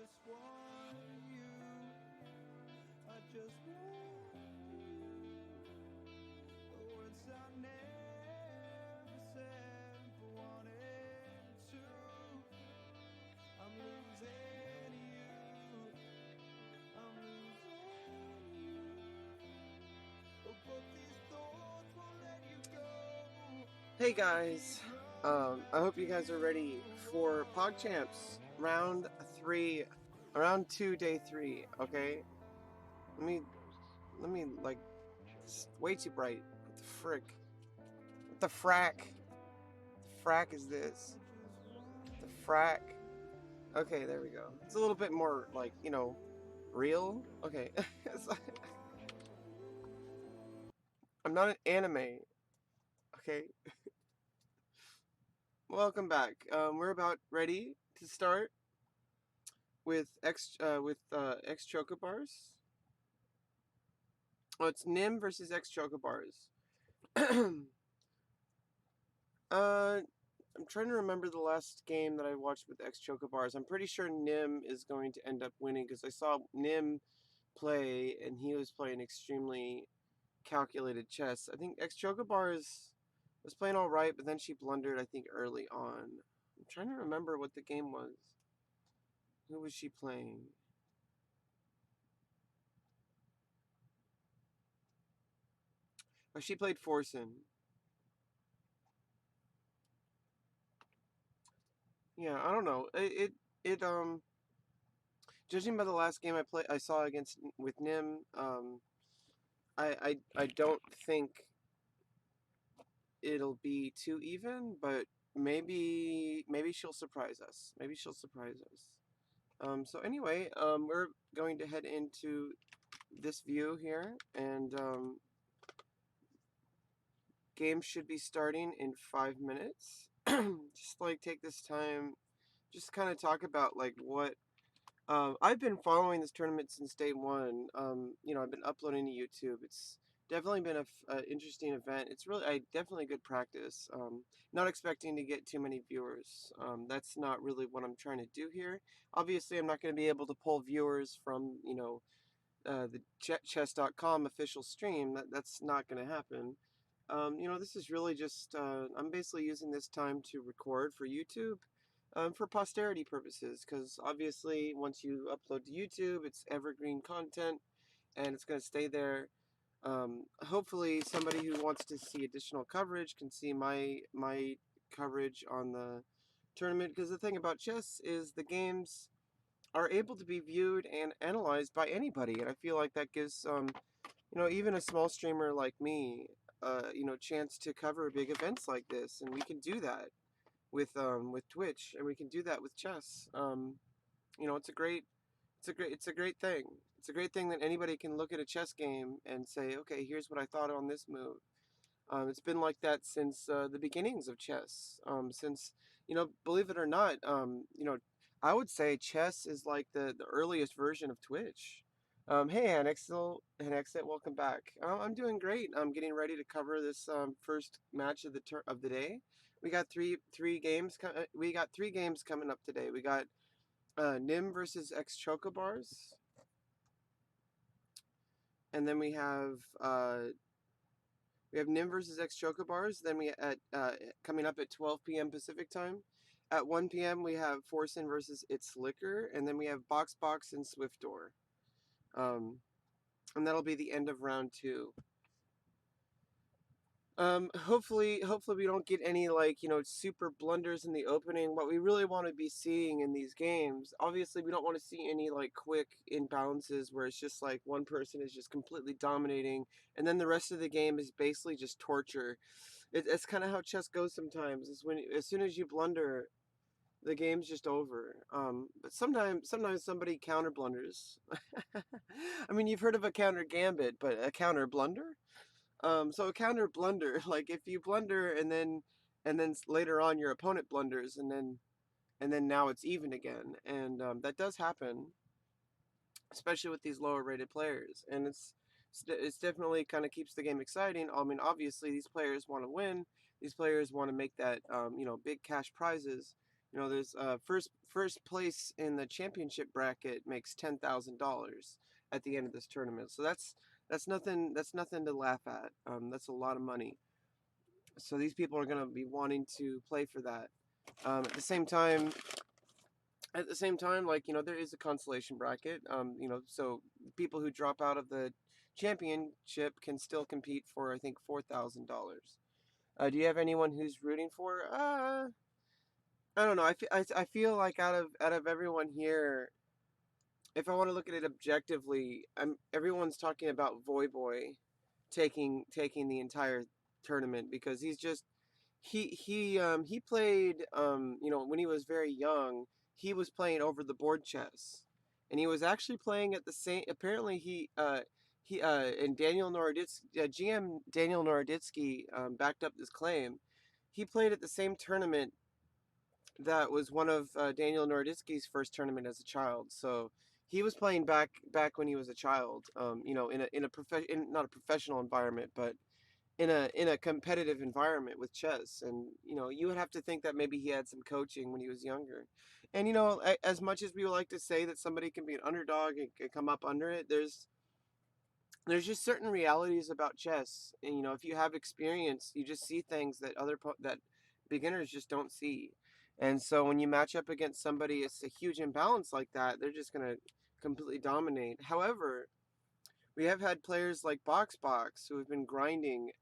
just want you. I just want you. The words I never said but wanted to. I'm losing you. I'm losing you. But these thoughts won't let you go. Hey guys, I hope you guys are ready for Pogchamps round 3, round 2, day 3. Okay, let me like, it's way too bright. What the frick? What the frack? The frack is this? The frack? Okay, there we go. It's a little bit more like, real. Okay, I'm not an anime. Okay, welcome back. We're about ready to start with X Chocobars. Oh, it's Nim versus X Chocobars. I'm trying to remember the last game that I watched with X Chocobars. I'm pretty sure Nim is going to end up winning because I saw Nim play and he was playing extremely calculated chess. I think X Chocobars was playing all right, but then she blundered, I think, early on. I'm trying to remember what the game was. Who was she playing? Oh, she played Forsen. Yeah, I don't know. Judging by the last game I saw against with Nim, I don't think it'll be too even, but maybe she'll surprise us. Maybe she'll surprise us. So anyway, we're going to head into this view here, and game should be starting in 5 minutes. Just like take this time, just kind of talk about like what. I've been following this tournament since day one. I've been uploading to YouTube. It's definitely been a interesting event. It's really, definitely good practice. Not expecting to get too many viewers. That's not really what I'm trying to do here. Obviously, I'm not going to be able to pull viewers from, the chess.com official stream. That's not going to happen. This is really just, I'm basically using this time to record for YouTube, for posterity purposes, because obviously once you upload to YouTube, it's evergreen content and it's going to stay there. Hopefully somebody who wants to see additional coverage can see my coverage on the tournament, because the thing about chess is the games are able to be viewed and analyzed by anybody, and I feel like that gives even a small streamer like me, chance to cover big events like this, and we can do that with Twitch, and we can do that with chess. It's a great thing. It's a great thing that anybody can look at a chess game and say, okay, here's what I thought on this move. It's been like that since the beginnings of chess. Since, believe it or not, I would say chess is like the earliest version of Twitch. Hey, Annexel, welcome back. I'm doing great. I'm getting ready to cover this first match of the day. We got three games. We got 3 games coming up today. We got Nim versus X Chocobars, and then we have Nim versus X Chocobars. Then we at coming up at 12 p.m. Pacific time. At 1 p.m. we have Forsen versus It's Liquor, and then we have Box and Swift Door. And that'll be the end of round 2. Hopefully we don't get any super blunders in the opening. What we really want to be seeing in these games, obviously we don't want to see any quick imbalances where it's just like one person is just completely dominating and then the rest of the game is basically just torture. It's kind of how chess goes sometimes. Is when as soon as you blunder, the game's just over. But sometimes somebody counter blunders. I mean, you've heard of a counter gambit, but a counter blunder? So a counter blunder, like if you blunder and then later on your opponent blunders and then now it's even again, and that does happen, especially with these lower rated players, and it's definitely kind of keeps the game exciting. I mean, obviously these players want to win, these players want to make that big cash prizes, There's first place in the championship bracket makes $10,000 at the end of this tournament. So that's nothing to laugh at. That's a lot of money. So these people are going to be wanting to play for that. At the same time, like there is a consolation bracket. So people who drop out of the championship can still compete for I think $4,000. Do you have anyone who's rooting for? I don't know. I feel like out of everyone here, if I want to look at it objectively, everyone's talking about Voyboy taking the entire tournament because he played when he was very young, he was playing over the board chess, and he was actually playing at the same. Apparently he and Daniel Naroditsky, GM Daniel Naroditsky backed up this claim. He played at the same tournament that was one of Daniel Naroditsky's first tournament as a child. So he was playing back when he was a child. Not a professional environment, but in a competitive environment with chess. And you would have to think that maybe he had some coaching when he was younger. And as much as we would like to say that somebody can be an underdog and can come up under it, there's just certain realities about chess, and if you have experience, you just see things that beginners just don't see. And so when you match up against somebody, it's a huge imbalance like that. They're just gonna completely dominate. However, we have had players like Box who have been grinding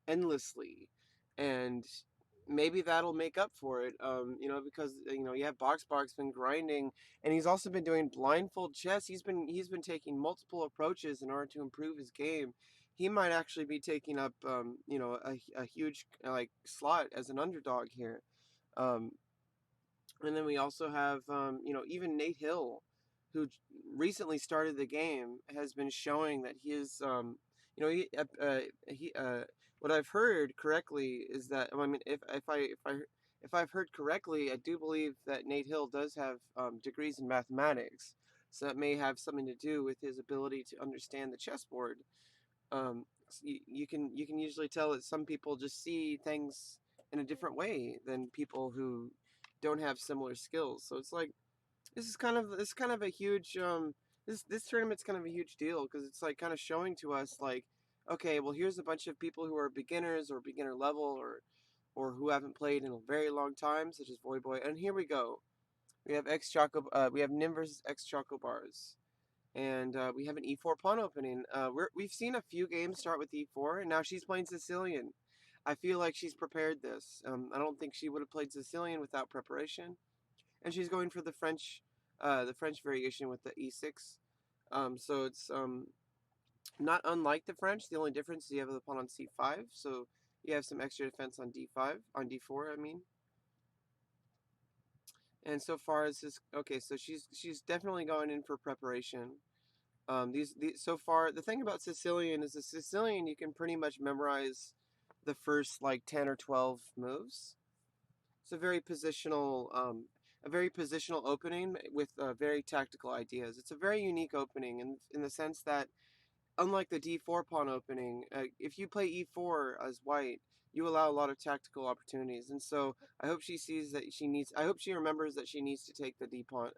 endlessly, and maybe that'll make up for it. Because you have Box been grinding, and he's also been doing blindfold chess. He's been taking multiple approaches in order to improve his game. He might actually be taking up a huge like slot as an underdog here. Um, and then we also have, even Nate Hill, who recently started the game, has been showing that he is, what I've heard correctly is that, I mean, if I've heard correctly, I do believe that Nate Hill does have degrees in mathematics, so that may have something to do with his ability to understand the chessboard. You can usually tell that some people just see things in a different way than people who don't have similar skills. So it's like this kind of a huge this tournament's kind of a huge deal because it's like kind of showing to us like, okay, well, here's a bunch of people who are beginners or beginner level or who haven't played in a very long time, such as Voyboy. And here we go. We have Nim versus X Choco Bars. And we have an e4 pawn opening. We've seen a few games start with e4, and now she's playing Sicilian. I feel like she's prepared this. I don't think she would have played Sicilian without preparation. And she's going for the French variation with the e6. So it's not unlike the French. The only difference is you have the pawn on c5, so you have some extra defense on d5, on d4, I mean. And so far as this, okay, so she's definitely going in for preparation. These so far, the thing about Sicilian is the Sicilian you can pretty much memorize the first like 10 or 12 moves. It's a very positional opening with very tactical ideas. It's a very unique opening in the sense that unlike the d4 pawn opening, if you play e4 as white, you allow a lot of tactical opportunities. And so I hope she sees that she needs. I hope she remembers that she needs to take the d pawn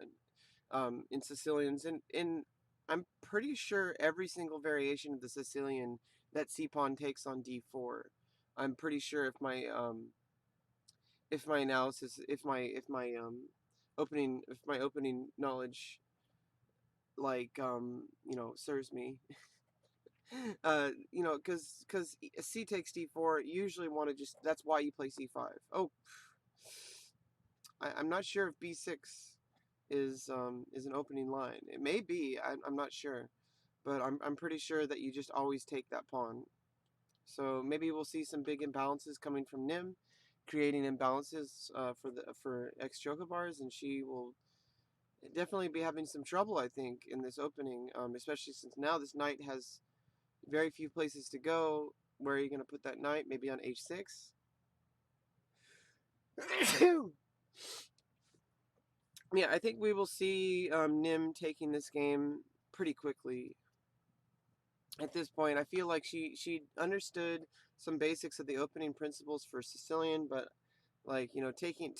in Sicilians. And I'm pretty sure every single variation of the Sicilian that c pawn takes on d4. I'm pretty sure if my analysis, if my opening knowledge like serves me. Because c takes d4, you usually want to just, that's why you play c5. Oh, I'm not sure if b6 is an opening line. It may be. I'm not sure, but I'm pretty sure that you just always take that pawn. So maybe we'll see some big imbalances coming from Nim, creating imbalances for X Chocobars, and she will definitely be having some trouble, I think, in this opening, especially since now this knight has very few places to go. Where are you going to put that knight? Maybe on h6? Yeah, I think we will see Nim taking this game pretty quickly. At this point, I feel like she understood some basics of the opening principles for Sicilian, but like taking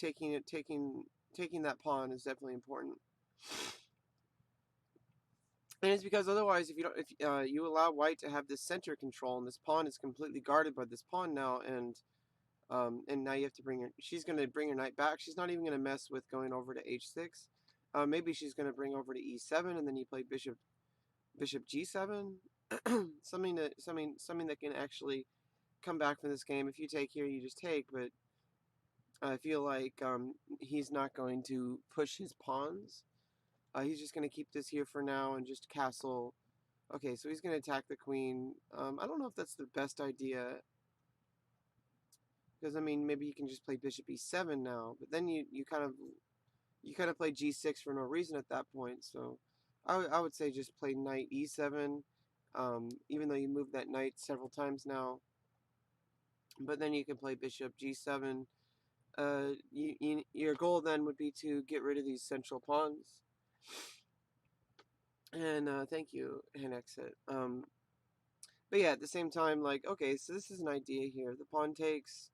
taking that pawn is definitely important. And it's because otherwise, if you allow white to have this center control, and this pawn is completely guarded by this pawn now, and now you have to bring her. She's going to bring her knight back. She's not even going to mess with going over to h6. Maybe she's going to bring over to e7, and then you play bishop g7. Something that can actually come back from this game. If you take here, you just take. But I feel like he's not going to push his pawns. He's just going to keep this here for now and just castle. Okay, so he's going to attack the queen. I don't know if that's the best idea. Because, I mean, maybe you can just play bishop e7 now. But then you kind of play g6 for no reason at that point. So I would say just play knight e7. Even though you moved that knight several times now. But then you can play bishop g7. Your goal then would be to get rid of these central pawns. And thank you, Hanexit. But yeah, at the same time, like, okay, so this is an idea here. The pawn takes.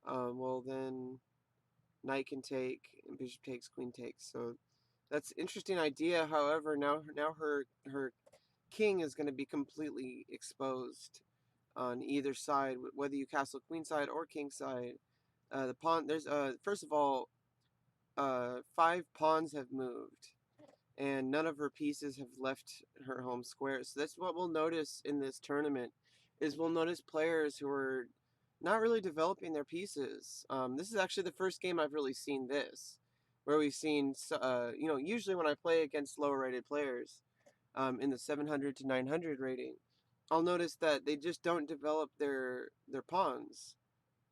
Well, then knight can take, and bishop takes, queen takes. So that's an interesting idea. However, now her king is going to be completely exposed on either side, whether you castle queen side or king side. The pawn, there's first of all, 5 pawns have moved, and none of her pieces have left her home square. So that's what we'll notice in this tournament, is we'll notice players who are not really developing their pieces. This is actually the first game I've really seen this, where we've seen, usually when I play against lower rated players, in the 700 to 900 rating, I'll notice that they just don't develop their pawns.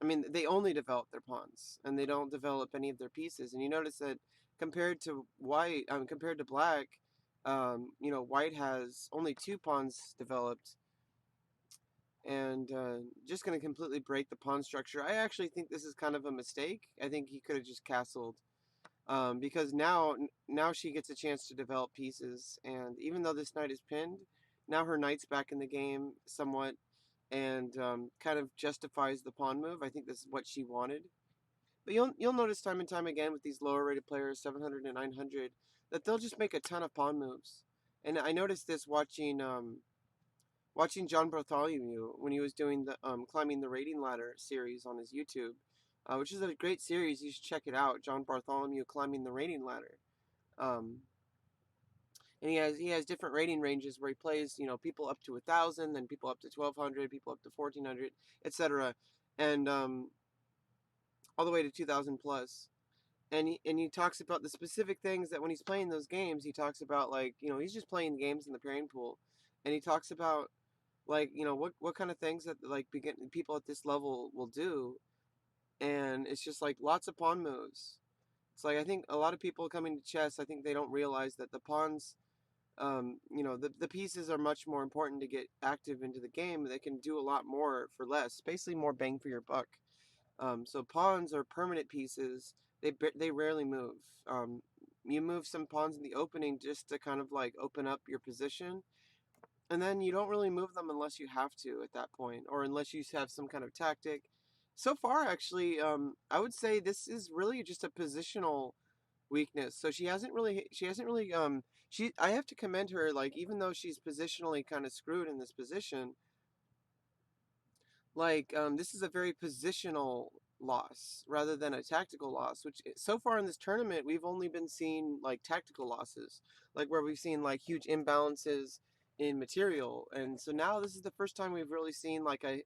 I mean, they only develop their pawns, and they don't develop any of their pieces. And you notice that compared to white, compared to black, white has only 2 pawns developed, and just going to completely break the pawn structure. I actually think this is kind of a mistake. I think he could have just castled, because now she gets a chance to develop pieces, and even though this knight is pinned, now her knight's back in the game somewhat, and kind of justifies the pawn move. I think this is what she wanted. But you'll notice time and time again with these lower rated players, 700 and 900, that they'll just make a ton of pawn moves. And I noticed this watching John Bartholomew when he was doing the climbing the rating ladder series on his YouTube, which is a great series. You should check it out. John Bartholomew climbing the rating ladder. Um, and he has different rating ranges where he plays, people up to 1,000, then people up to 1,200, people up to 1,400, etc., and all the way to 2,000 plus. And he talks about the specific things that when he's playing those games, he talks about, like, he's just playing games in the pairing pool, and he talks about, like, what kind of things that, like, people at this level will do, and it's just like lots of pawn moves. It's like, I think a lot of people coming to chess, I think they don't realize that the pawns, the pieces are much more important to get active into the game. They can do a lot more for less, basically more bang for your buck. So pawns are permanent pieces. They rarely move. You move some pawns in the opening just to kind of like open up your position, and then you don't really move them unless you have to at that point, or unless you have some kind of tactic. So far, actually, I would say this is really just a positional weakness. So she hasn't really I have to commend her, like, even though she's positionally kind of screwed in this position, like, this is a very positional loss rather than a tactical loss, which so far in this tournament we've only been seeing like tactical losses, like where we've seen like huge imbalances in material. And so now this is the first time we've really seen like a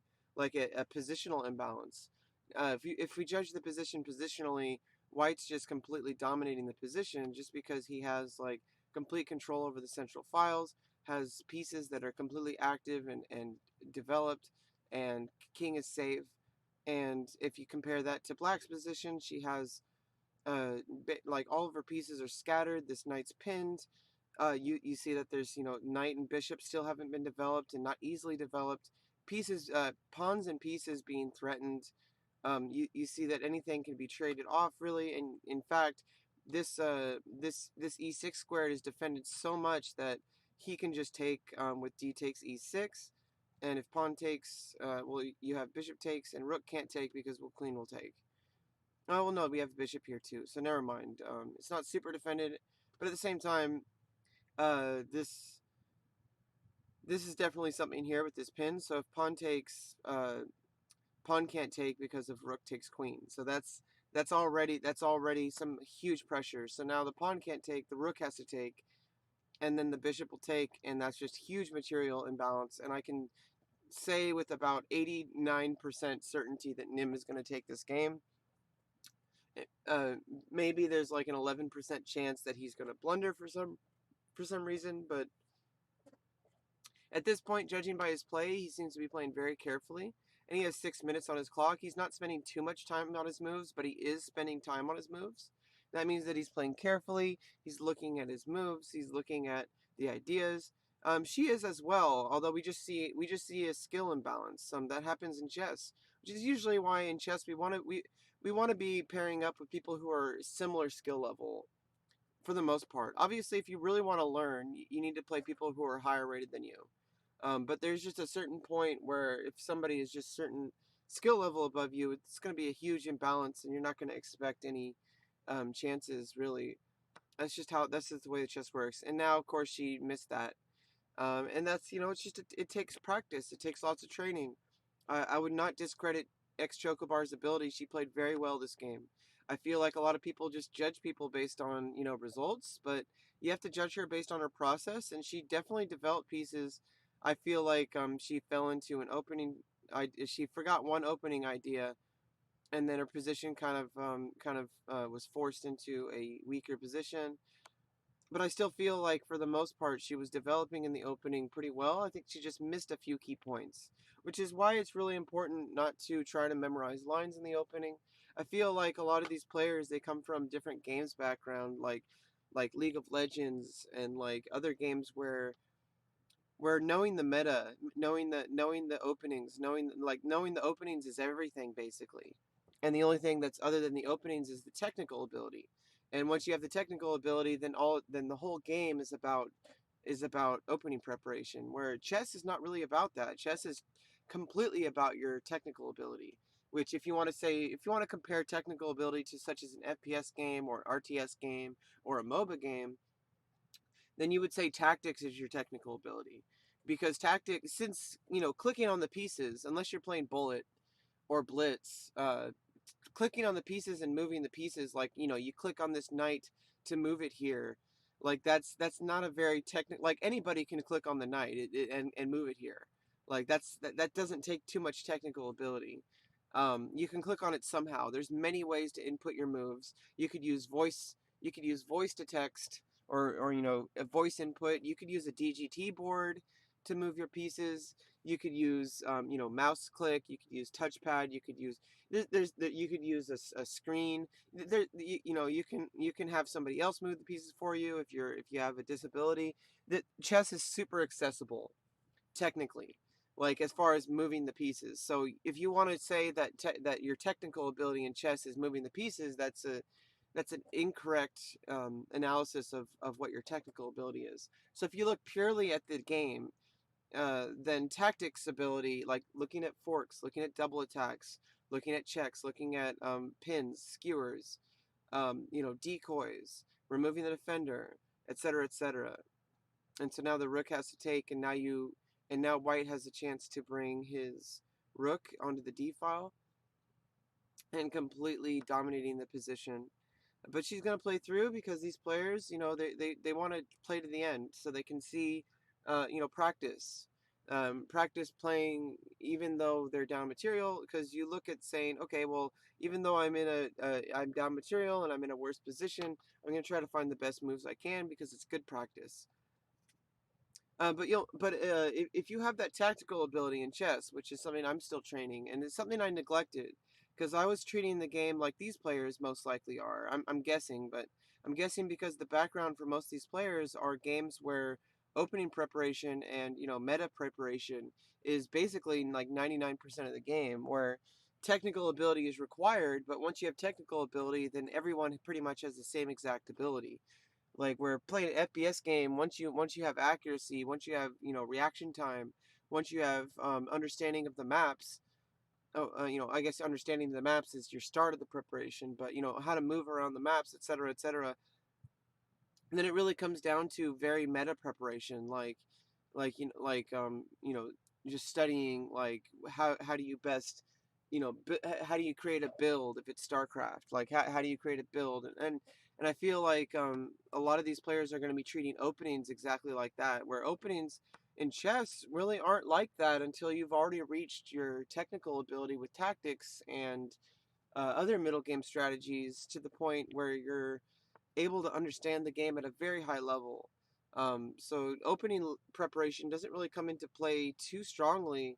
positional imbalance. If we judge the position positionally, white's just completely dominating the position just because he has like complete control over the central files, has pieces that are completely active and developed, and king is safe. And if you compare that to black's position, she has like all of her pieces are scattered. This knight's pinned. You see that there's, knight and bishop still haven't been developed and not easily developed. Pieces, pawns and pieces being threatened. You see that anything can be traded off, really. And in fact, this e6 squared is defended so much that he can just take, with d takes e6. And if pawn takes, well, you have bishop takes, and rook can't take because, well, queen will take. Oh well, no, we have bishop here too, so never mind. It's not super defended, but at the same time, this is definitely something here with this pin. So if pawn takes, pawn can't take because of rook takes queen. So that's already some huge pressure. So now the pawn can't take, the rook has to take, and then the bishop will take, and that's just huge material imbalance. And I can say with about 89% certainty that Nim is going to take this game. Uh, Maybe there's like an 11% chance that he's going to blunder for some reason, but at this point, judging by his play, he seems to be playing very carefully. And he has 6 minutes on his clock. He's not spending too much time on his moves, but he is spending time on his moves. That means that he's playing carefully. He's looking at his moves. He's looking at the ideas. She is as well, although we just see a skill imbalance. That happens in chess, which is usually why in chess we want to be pairing up with people who are similar skill level for the most part. Obviously, if you really want to learn, you need to play people who are higher rated than you. But there's just a certain point where if somebody is just certain skill level above you, it's going to be a huge imbalance, and you're not going to expect any chances really. That's just the way the chess works. And now, of course, she missed that. And that's, it's just it takes practice. It takes lots of training. I would not discredit ex Chocobar's ability. She played very well this game. I feel like a lot of people just judge people based on results, but you have to judge her based on her process, and she definitely developed pieces. I feel like she fell into an opening. She forgot one opening idea, and then her position kind of was forced into a weaker position. But I still feel like for the most part she was developing in the opening pretty well. I think she just missed a few key points, which is why it's really important not to try to memorize lines in the opening. I feel like a lot of these players, they come from different games background, like League of Legends and like other games where knowing the meta, knowing the openings, knowing the openings is everything basically. And the only thing that's other than the openings is the technical ability. And once you have the technical ability, then the whole game is about opening preparation. Where chess is not really about that. Chess is completely about your technical ability. Which, if you want to compare technical ability to such as an FPS game or RTS game or a MOBA game, then you would say tactics is your technical ability. Because tactics, since clicking on the pieces, unless you're playing Bullet or Blitz, clicking on the pieces and moving the pieces, like you click on this knight to move it here, like that's not a very technical. Like anybody can click on the knight and move it here. Like that doesn't take too much technical ability. You can click on it somehow. There's many ways to input your moves. You could use voice to text, or a voice input. You could use a DGT board to move your pieces. You could use mouse click. You could use touchpad. You could use a screen. You can have somebody else move the pieces for you if you have a disability. The chess is super accessible technically, like as far as moving the pieces. So if you want to say that your technical ability in chess is moving the pieces, that's an incorrect analysis of what your technical ability is. So if you look purely at the game, then tactics ability, like looking at forks, looking at double attacks, looking at checks, looking at pins, skewers, decoys, removing the defender, etc., etc. And so now the rook has to take, and now white has a chance to bring his rook onto the d file and completely dominating the position. But she's going to play through because these players, they want to play to the end so they can see, practice. Practice playing even though they're down material, because you look at saying, okay, well, even though I'm down material and I'm in a worse position, I'm going to try to find the best moves I can because it's good practice. If you have that tactical ability in chess, which is something I'm still training, and it's something I neglected, because I was treating the game like these players most likely are. I'm guessing, but I'm guessing because the background for most of these players are games where opening preparation and meta preparation is basically like 99% of the game, where technical ability is required. But once you have technical ability, then everyone pretty much has the same exact ability. Like we're playing an FPS game, once you have accuracy, once you have reaction time, once you have understanding of the maps, I guess understanding the maps is your start of the preparation, but how to move around the maps, etc., etc. And then it really comes down to very meta preparation, like just studying like how do you best how do you create a build if it's StarCraft, like how do you create a build, and I feel like a lot of these players are going to be treating openings exactly like that, where openings in chess really aren't like that until you've already reached your technical ability with tactics and other middle game strategies to the point where you're able to understand the game at a very high level. So opening preparation doesn't really come into play too strongly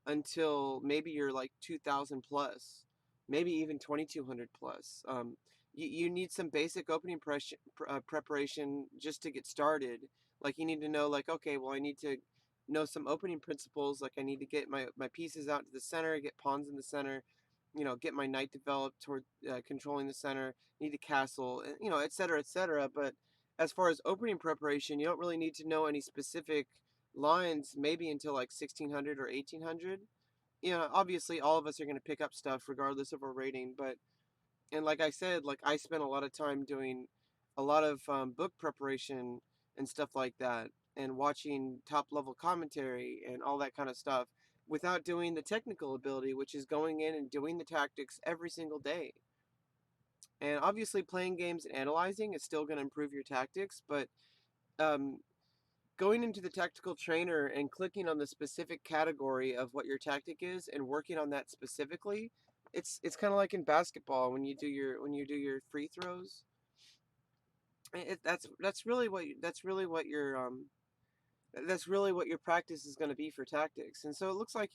until maybe you're like 2000 plus, maybe even 2200 plus. You need some basic opening preparation just to get started. Like you need to know, like, okay, well, I need to know some opening principles. Like I need to get my pieces out to the center, get pawns in the center, get my knight developed toward controlling the center, need a castle, et cetera, et cetera. But as far as opening preparation, you don't really need to know any specific lines maybe until like 1600 or 1800. Obviously all of us are going to pick up stuff regardless of our rating, but and like I said, like I spent a lot of time doing a lot of book preparation and stuff like that, and watching top level commentary and all that kind of stuff without doing the technical ability, which is going in and doing the tactics every single day. And obviously playing games and analyzing is still going to improve your tactics, but um, going into the tactical trainer and clicking on the specific category of what your tactic is and working on that specifically, it's kind of like in basketball when you do your free throws. That's really what your practice is going to be for tactics. And so it looks like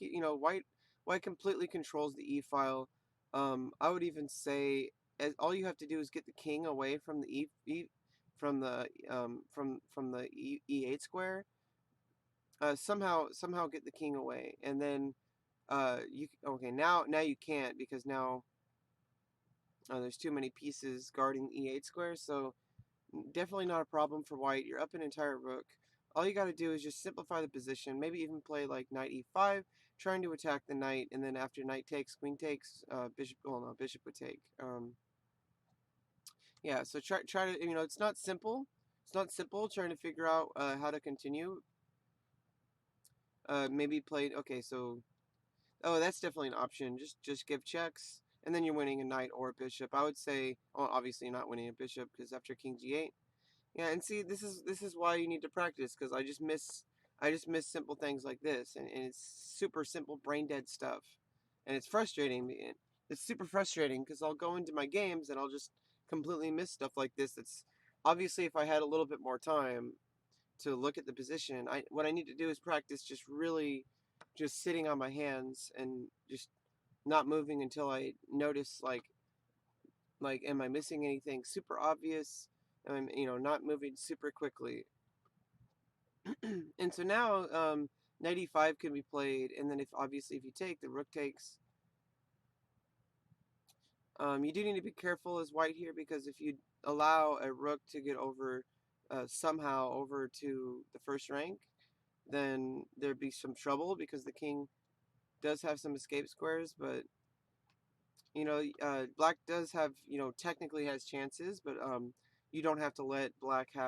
white completely controls the e file. I would even say all you have to do is get the king away from the from the e8 square. Somehow get the king away, and then you okay, now you can't, because now there's too many pieces guarding e8 square. So definitely not a problem for white. You're up an entire rook. All you got to do is just simplify the position, maybe even play like knight e5, trying to attack the knight, and then after knight takes, queen takes, bishop, well, no, bishop would take. Yeah, so try to, it's not simple. It's not simple trying to figure out how to continue. Maybe play, okay, so oh, that's definitely an option. Just give checks, and then you're winning a knight or a bishop. I would say, well, obviously you're not winning a bishop, because after king g8. Yeah, and see, this is why you need to practice, because I just miss simple things like this, and it's super simple brain dead stuff, and it's frustrating. It's super frustrating because I'll go into my games and I'll just completely miss stuff like this. That's obviously, if I had a little bit more time to look at the position, what I need to do is practice just really just sitting on my hands and just not moving until I notice, like am I missing anything super obvious? Am I, not moving super quickly? And so now knight e5 can be played, and then if you take, the rook takes. You do need to be careful as white here, because if you allow a rook to get over somehow over to the first rank, then there'd be some trouble, because the king does have some escape squares. But black does have, technically has chances, but you don't have to let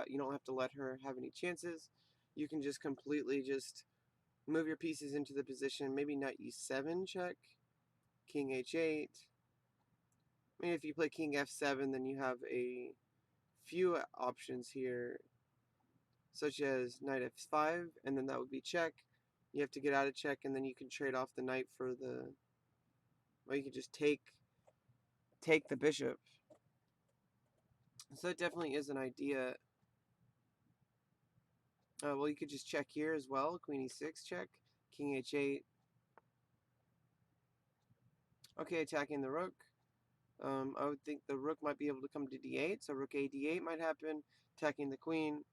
you don't have to let her have any chances. You can just completely just move your pieces into the position. Maybe knight e7 check, king h8. I mean, if you play king f7, then you have a few options here, such as knight f5, and then that would be check. You have to get out of check, and then you can trade off the knight for the, well, you can just take the bishop. So that definitely is an idea. Well, you could just check here as well. Queen e6 check, king h8. Okay, attacking the rook. I would think the rook might be able to come to d8, so rook a d8 might happen, attacking the queen.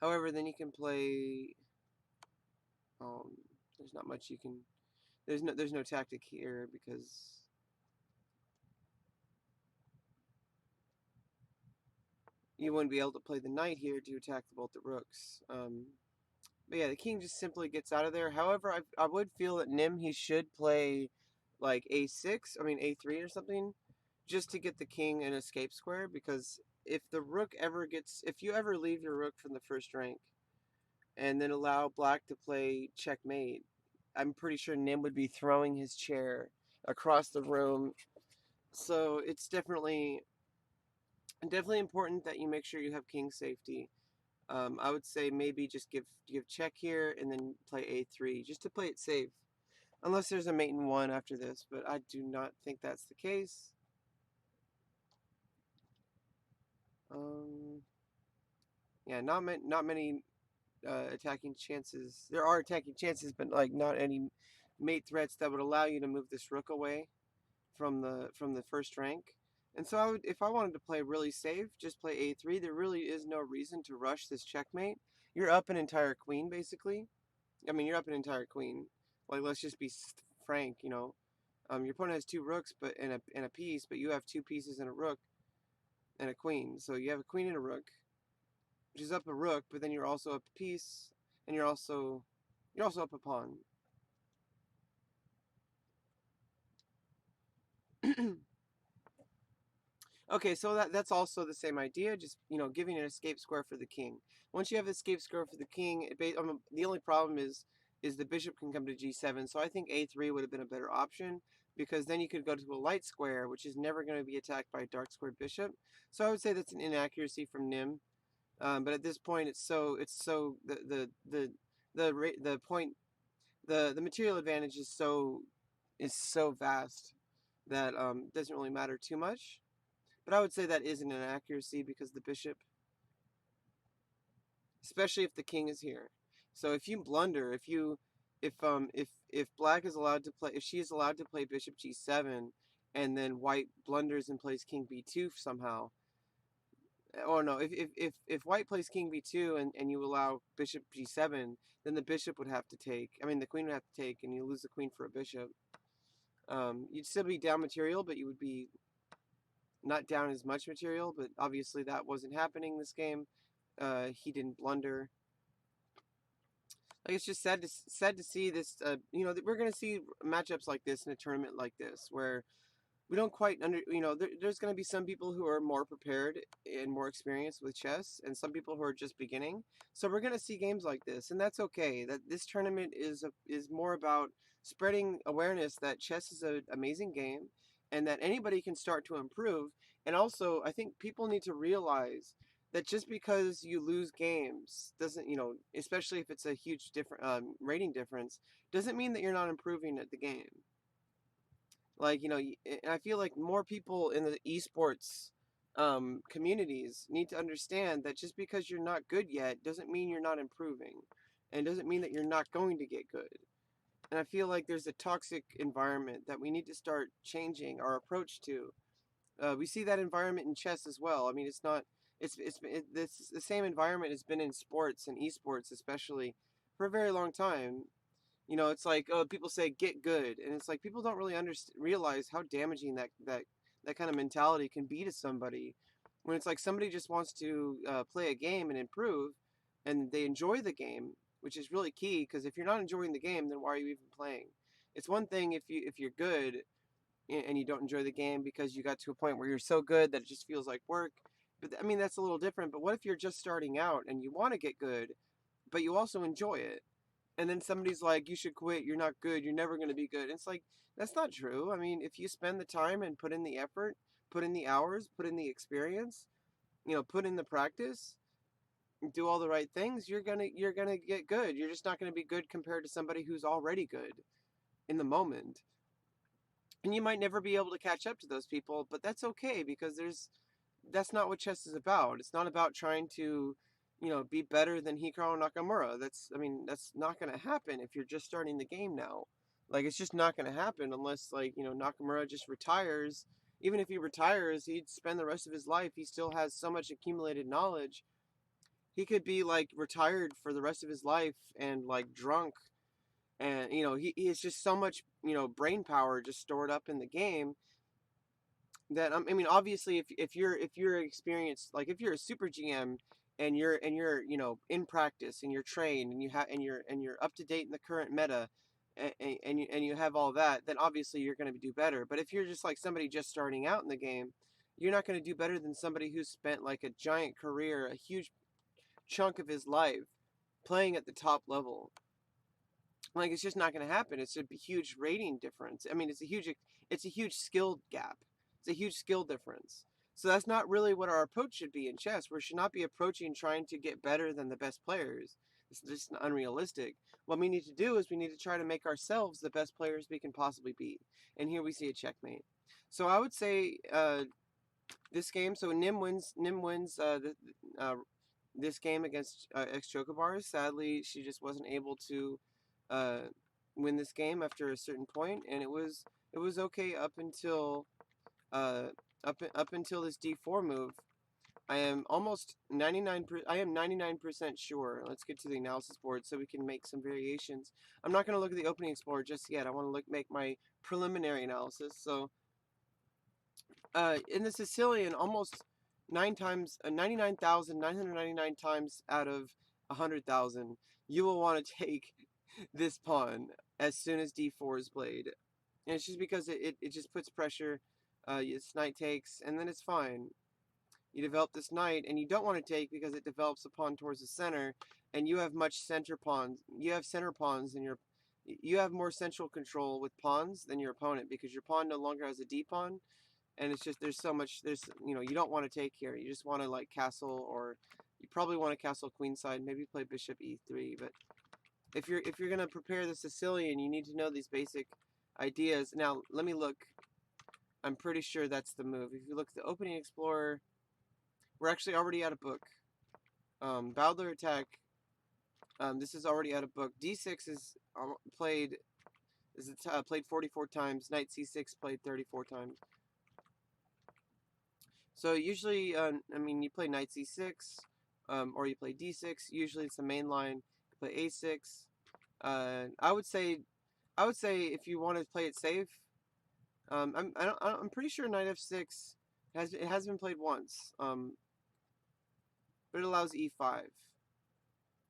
However, then you can play. There's not much you can. There's no tactic here, because you wouldn't be able to play the knight here to attack both the rooks. But yeah, the king just simply gets out of there. However, I would feel that Nim he should play like a6, I mean a3 or something, just to get the king an escape square. Because if you ever leave your rook from the first rank and then allow black to play checkmate, I'm pretty sure Nim would be throwing his chair across the room. So it's definitely important that you make sure you have king safety. I would say maybe just give check here and then play a3 just to play it safe. Unless there's a mate in one after this, but I do not think that's the case. Um, yeah, not many attacking chances. There are attacking chances, but like not any mate threats that would allow you to move this rook away from the first rank. And so I would, if I wanted to play really safe, just play a3. There really is no reason to rush this checkmate. You're up an entire queen basically. I mean, you're up an entire queen. Like, let's just be frank, you know. Your opponent has two rooks, but and a piece, but you have two pieces and a rook and a queen. So you have a queen and a rook, which is up a rook, but then you're also up a piece, and you're also up a pawn. Okay, so that's also the same idea, just, you know, giving an escape square for the king. Once you have escape square for the king, the only problem is the bishop can come to g7, so I think a3 would have been a better option, because then you could go to a light square, which is never going to be attacked by a dark squared bishop. So I would say that's an inaccuracy from Nim. But at this point, the point the material advantage is so vast that it doesn't really matter too much. But I would say that is an inaccuracy because the bishop, especially if the king is here. So if you blunder, if black is allowed to play, if she is allowed to play bishop g7, and then white blunders and plays king b2 somehow, or no, if white plays king b2 and you allow bishop g7, then the bishop would have to take. I mean, the queen would have to take, and you lose the queen for a bishop. You'd still be down material, but you would be not down as much material. But obviously that wasn't happening this game. He didn't blunder. Like, it's just sad to see this. You know, we're gonna see matchups like this in a tournament like this where we don't quite you know, there's going to be some people who are more prepared and more experienced with chess, and some people who are just beginning. So we're going to see games like this, and that's okay. That this tournament is more about spreading awareness that chess is an amazing game, and that anybody can start to improve. And also, I think people need to realize that just because you lose games doesn't, you know, especially if it's a huge different rating difference, doesn't mean that you're not improving at the game. Like, you know, and I feel like more people in the esports communities need to understand that just because you're not good yet doesn't mean you're not improving, and doesn't mean that you're not going to get good. And I feel like there's a toxic environment that we need to start changing our approach to. We see that environment in chess as well. I mean, it's not this the same environment has been in sports and esports especially for a very long time. You know, it's like, oh, people say get good, and it's like people don't really realize how damaging that kind of mentality can be to somebody. When it's like somebody just wants to play a game and improve, and they enjoy the game, which is really key. Because if you're not enjoying the game, then why are you even playing? It's one thing if you're good and you don't enjoy the game because you got to a point where you're so good that it just feels like work. But I mean, that's a little different. But what if you're just starting out and you want to get good, but you also enjoy it? And then somebody's like, you should quit, you're not good, you're never going to be good. And it's like, that's not true. I mean, if you spend the time and put in the effort, put in the hours, put in the experience, you know, put in the practice, do all the right things, you're gonna get good. You're just not gonna be good compared to somebody who's already good in the moment. And you might never be able to catch up to those people, but that's okay, because that's not what chess is about. It's not about trying to, you know, be better than Hikaru Nakamura. I mean, that's not going to happen if you're just starting the game now. Like, it's just not going to happen unless, like, you know, Nakamura just retires. Even if he retires, he'd spend the rest of his life. He still has so much accumulated knowledge. He could be, like, retired for the rest of his life and, like, drunk. And, you know, he has just so much, you know, brain power just stored up in the game that I mean, obviously, if you're experienced, like if you're a super GM you know, in practice and you're trained and you're up to date in the current meta, and you have all that, then obviously you're going to do better. But if you're just like somebody just starting out in the game, you're not going to do better than somebody who's spent like a giant career, a huge chunk of his life playing at the top level. Like, it's just not going to happen. It's a huge rating difference. I mean, it's a huge skill gap. It's a huge skill difference. So that's not really what our approach should be in chess. We should not be approaching trying to get better than the best players. It's just unrealistic. What we need to do is we need to try to make ourselves the best players we can possibly be. And here we see a checkmate. So I would say this game. So Nim wins. Nim wins this game against ex Chocobars. Sadly, she just wasn't able to uh, win this game after a certain point, and it was okay up until up until this D4 move. I am almost 99. I am 99% sure. Let's get to the analysis board so we can make some variations. I'm not going to look at the opening explorer just yet. I want to make my preliminary analysis. So in the Sicilian, almost 99,999 times out of 100,000, you will want to take this pawn as soon as d4 is played. And it's just because it just puts pressure. This knight takes, and then it's fine. You develop this knight, and you don't want to take because it develops a pawn towards the center, and you have much center pawns. You have center pawns, and you have more central control with pawns than your opponent because your pawn no longer has a d pawn. And it's just, there's so much, you know, you don't want to take here. You just want to like castle, or you probably want to castle queenside, maybe play bishop e3. But if you're going to prepare the Sicilian, you need to know these basic ideas. Now, let me look. I'm pretty sure that's the move. If you look at the opening explorer, we're actually already out of book. Bowdler attack, this is already out of book. d6 is played, played 44 times. Knight c6 played 34 times. So usually, I mean, you play knight c6, or you play d6. Usually, it's the main line. You play a6. I would say if you want to play it safe, I'm pretty sure knight f6 has been played once, but it allows e5. And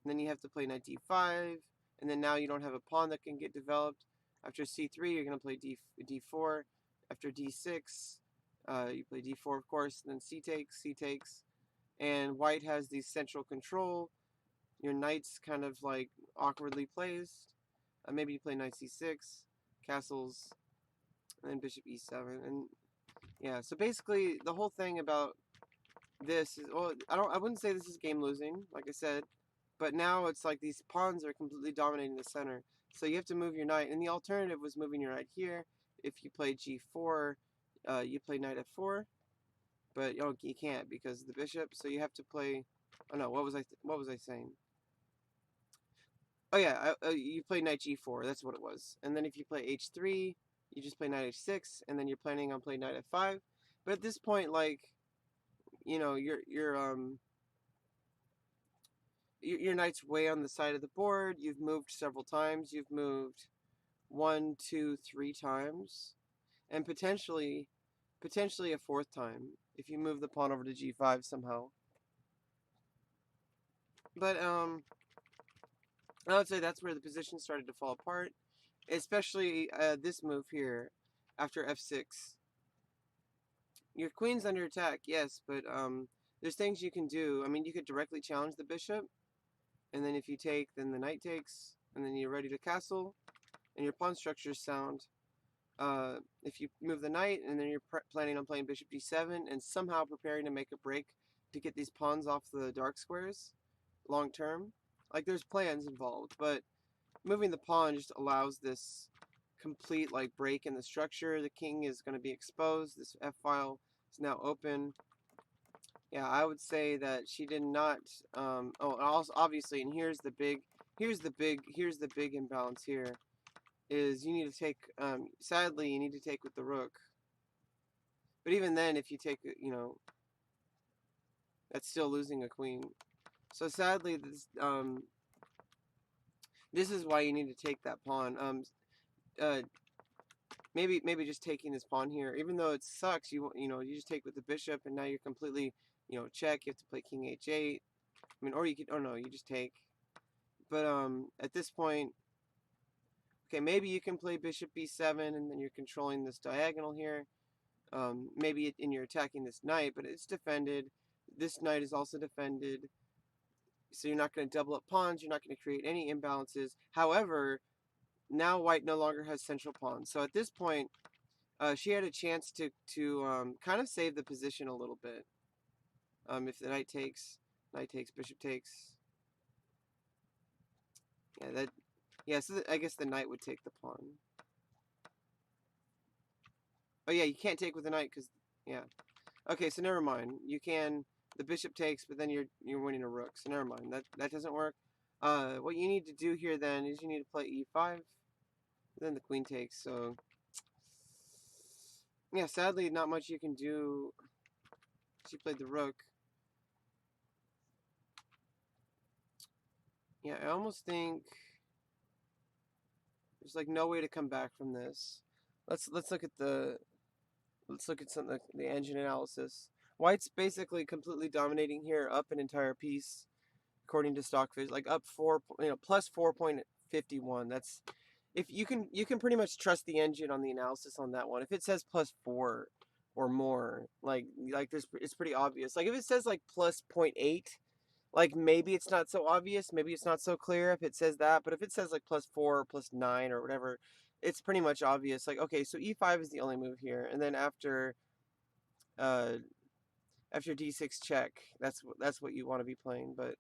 then you have to play knight d5, and then now you don't have a pawn that can get developed. After c3, you're going to play d4. After d6. You play d4, of course, and then c takes, and white has the central control. Your knight's kind of like awkwardly placed. Maybe you play knight c6, castles, and then bishop e7, and yeah. So basically, the whole thing about this is, well, I wouldn't say this is game losing, like I said, but now it's like these pawns are completely dominating the center. So you have to move your knight, and the alternative was moving your knight here. If you play g4. You play knight f4, but you can't because of the bishop. So you have to play. Oh no, what was I saying? Oh yeah, you play knight g4. That's what it was. And then if you play h3, you just play knight h6, and then you're planning on playing knight f5. But at this point, like, you know, your knight's way on the side of the board. You've moved several times. You've moved 1, 2, 3 times, and potentially a fourth time if you move the pawn over to g5 somehow. But I would say that's where the position started to fall apart, especially this move here after f6. Your queen's under attack, yes, but there's things you can do. I mean, you could directly challenge the bishop, and then if you take, then the knight takes, and then you're ready to castle, and your pawn structure is sound. If you move the knight, and then you're planning on playing bishop d7, and somehow preparing to make a break to get these pawns off the dark squares, long term. Like, there's plans involved, but moving the pawn just allows this complete, like, break in the structure. The king is going to be exposed. This f-file is now open. Yeah, I would say that she did not, oh, and also, obviously, and here's the big imbalance here, is you need to take, sadly, you need to take with the rook. But even then, if you take, you know, that's still losing a queen. So sadly, this is why you need to take that pawn. Maybe just taking this pawn here, even though it sucks, you know, you just take with the bishop, and now you're completely, you know, check. You have to play king h8. I mean, or you could, oh no, you just take. But at this point, okay, maybe you can play bishop b7, and then you're controlling this diagonal here. Maybe and you're attacking this knight, but it's defended. This knight is also defended. So you're not going to double up pawns. You're not going to create any imbalances. However, now white no longer has central pawns. So at this point, she had a chance to kind of save the position a little bit. If the knight takes, bishop takes. Yeah, so I guess the knight would take the pawn. Oh yeah, you can't take with the knight because, yeah. Okay, so never mind. You can, the bishop takes, but then you're winning a rook. So never mind. That doesn't work. What you need to do here then is you need to play e5. Then the queen takes. So yeah, sadly not much you can do. She played the rook. Yeah, I almost think there's like no way to come back from this. Let's look at the engine analysis. White's basically completely dominating here, up an entire piece, according to Stockfish, like up plus 4.51. That's, if you can pretty much trust the engine on the analysis on that one. If it says plus 4 or more, like it's pretty obvious. Like if it says like plus 0.8, like maybe it's not so obvious, maybe it's not so clear if it says that, but if it says like plus 4 or plus 9 or whatever, it's pretty much obvious. Like, okay, so e5 is the only move here, and then after d6 check, that's what you want to be playing. But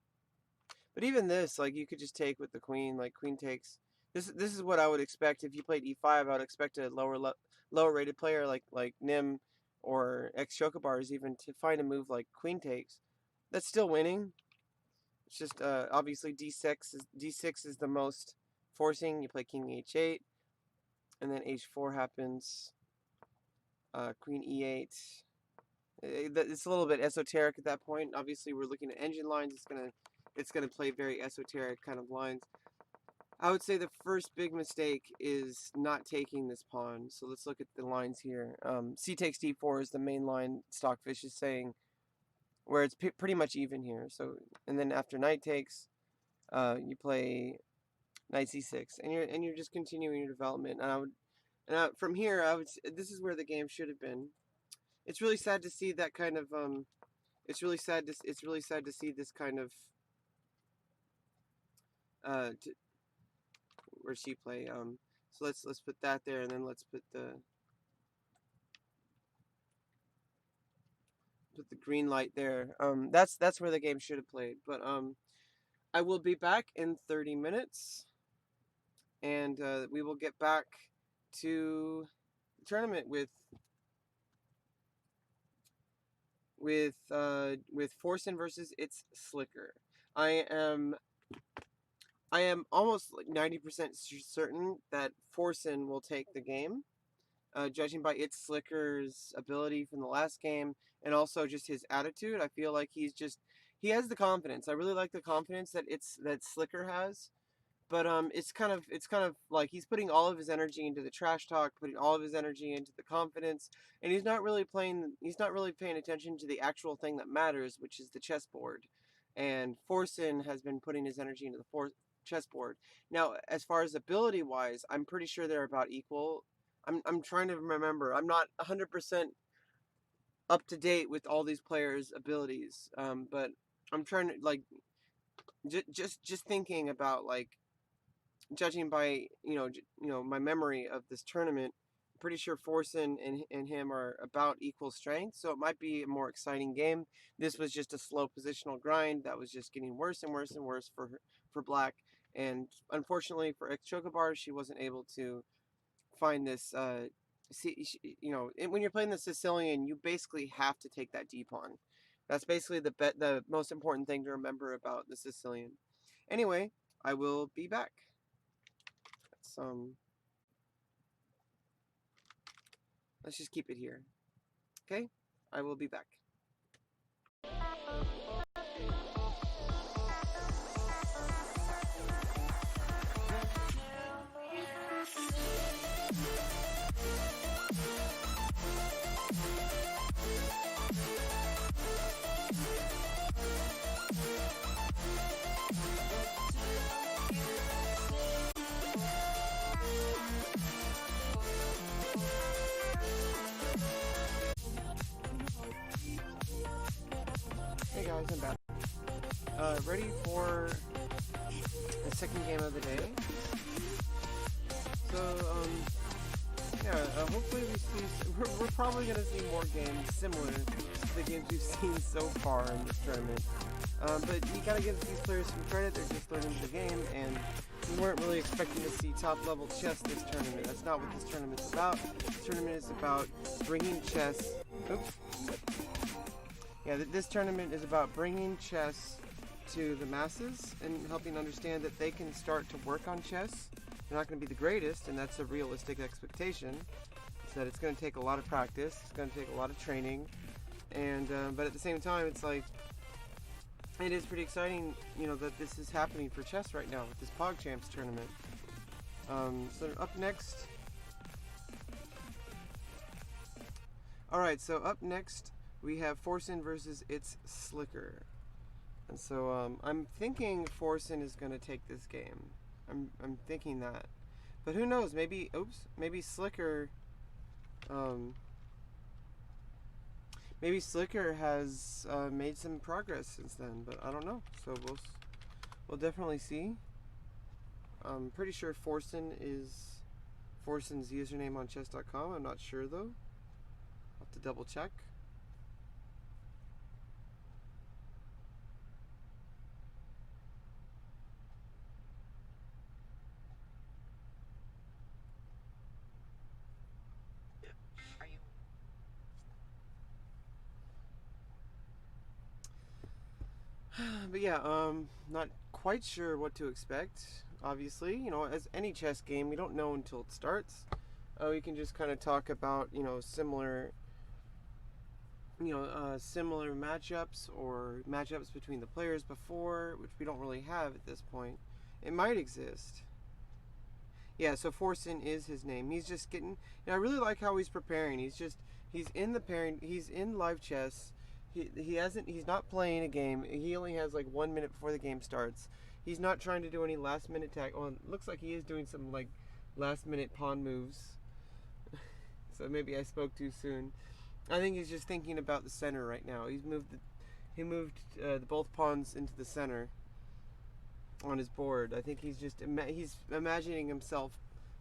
even this, like, you could just take with the queen, like queen takes. This is what I would expect if you played e5. I would expect a lower rated player like Nim or X Chocobars even to find a move like queen takes. That's still winning. It's just obviously d6 is the most forcing. You play king h8, and then h4 happens. Queen e8. It's a little bit esoteric at that point. Obviously, we're looking at engine lines. It's gonna play very esoteric kind of lines. I would say the first big mistake is not taking this pawn. So let's look at the lines here. C takes d4 is the main line Stockfish is saying, where it's pretty much even here. So, and then after knight takes, you play knight c6, and you're just continuing your development. And from here, this is where the game should have been. It's really sad to see that kind of it's really sad to see this kind of where she play. So let's put that there, and then let's put the green light there. That's where the game should have played. But I will be back in 30 minutes, and we will get back to the tournament with Forsen versus its Slicker. I am almost like 90% certain that Forsen will take the game, judging by its Slicker's ability from the last game, and also just his attitude. I feel like he has the confidence. I really like the confidence that Slicker has. But it's kind of like he's putting all of his energy into the trash talk, putting all of his energy into the confidence, and he's not really paying attention to the actual thing that matters, which is the chessboard. And Forsen has been putting his energy into the chessboard. Now, as far as ability wise, I'm pretty sure they're about equal. I'm trying to remember. I'm not 100% up to date with all these players' abilities, but I'm trying to, like, just thinking about, like, judging by my memory of this tournament, I'm pretty sure Forsen and him are about equal strength, so it might be a more exciting game. This was just a slow positional grind that was just getting worse and worse and worse for Black, and unfortunately for X Chocobar, she wasn't able to find this. When you're playing the Sicilian, you basically have to take that D pawn. That's basically the most important thing to remember about the Sicilian. Anyway, I will be back. Let's just keep it here. Okay? I will be back. guys, I'm back. Ready for the second game of the day. So, yeah, hopefully we see, we're probably going to see more games similar to the games we've seen so far in this tournament. But you gotta give these players some credit, they're just learning the game, and we weren't really expecting to see top-level chess this tournament. That's not what this tournament's about. This tournament is about bringing chess... Oops. Yeah, this tournament is about bringing chess to the masses and helping understand that they can start to work on chess. They're not going to be the greatest, and that's a realistic expectation. It's that it's going to take a lot of practice, it's going to take a lot of training, and but at the same time, it's like, it is pretty exciting, you know, that this is happening for chess right now with this Pogchamps tournament. So up next... Alright, so up next we have Forsen versus It's Slicker. And so I'm thinking Forsen is going to take this game. I'm thinking that. But who knows, maybe, maybe Slicker... Maybe Slicker has made some progress since then, but I don't know. So we'll definitely see. I'm pretty sure Forsen is Forsen's username on chess.com. I'm not sure though. I'll have to double check. But yeah, not quite sure what to expect, obviously. You know, as any chess game, we don't know until it starts. We can just kind of talk about, you know, similar matchups or matchups between the players before, which we don't really have at this point. It might exist. Yeah, so Forsen is his name. He's just getting, I really like how he's preparing. He's in the pairing, he's in live chess. He's not playing a game. He only has like 1 minute before the game starts. He's not trying to do any last minute tag. Well, it looks like he is doing some like last minute pawn moves. So maybe I spoke too soon. I think he's just thinking about the center right now. He moved both pawns into the center on his board. I think he's just he's imagining himself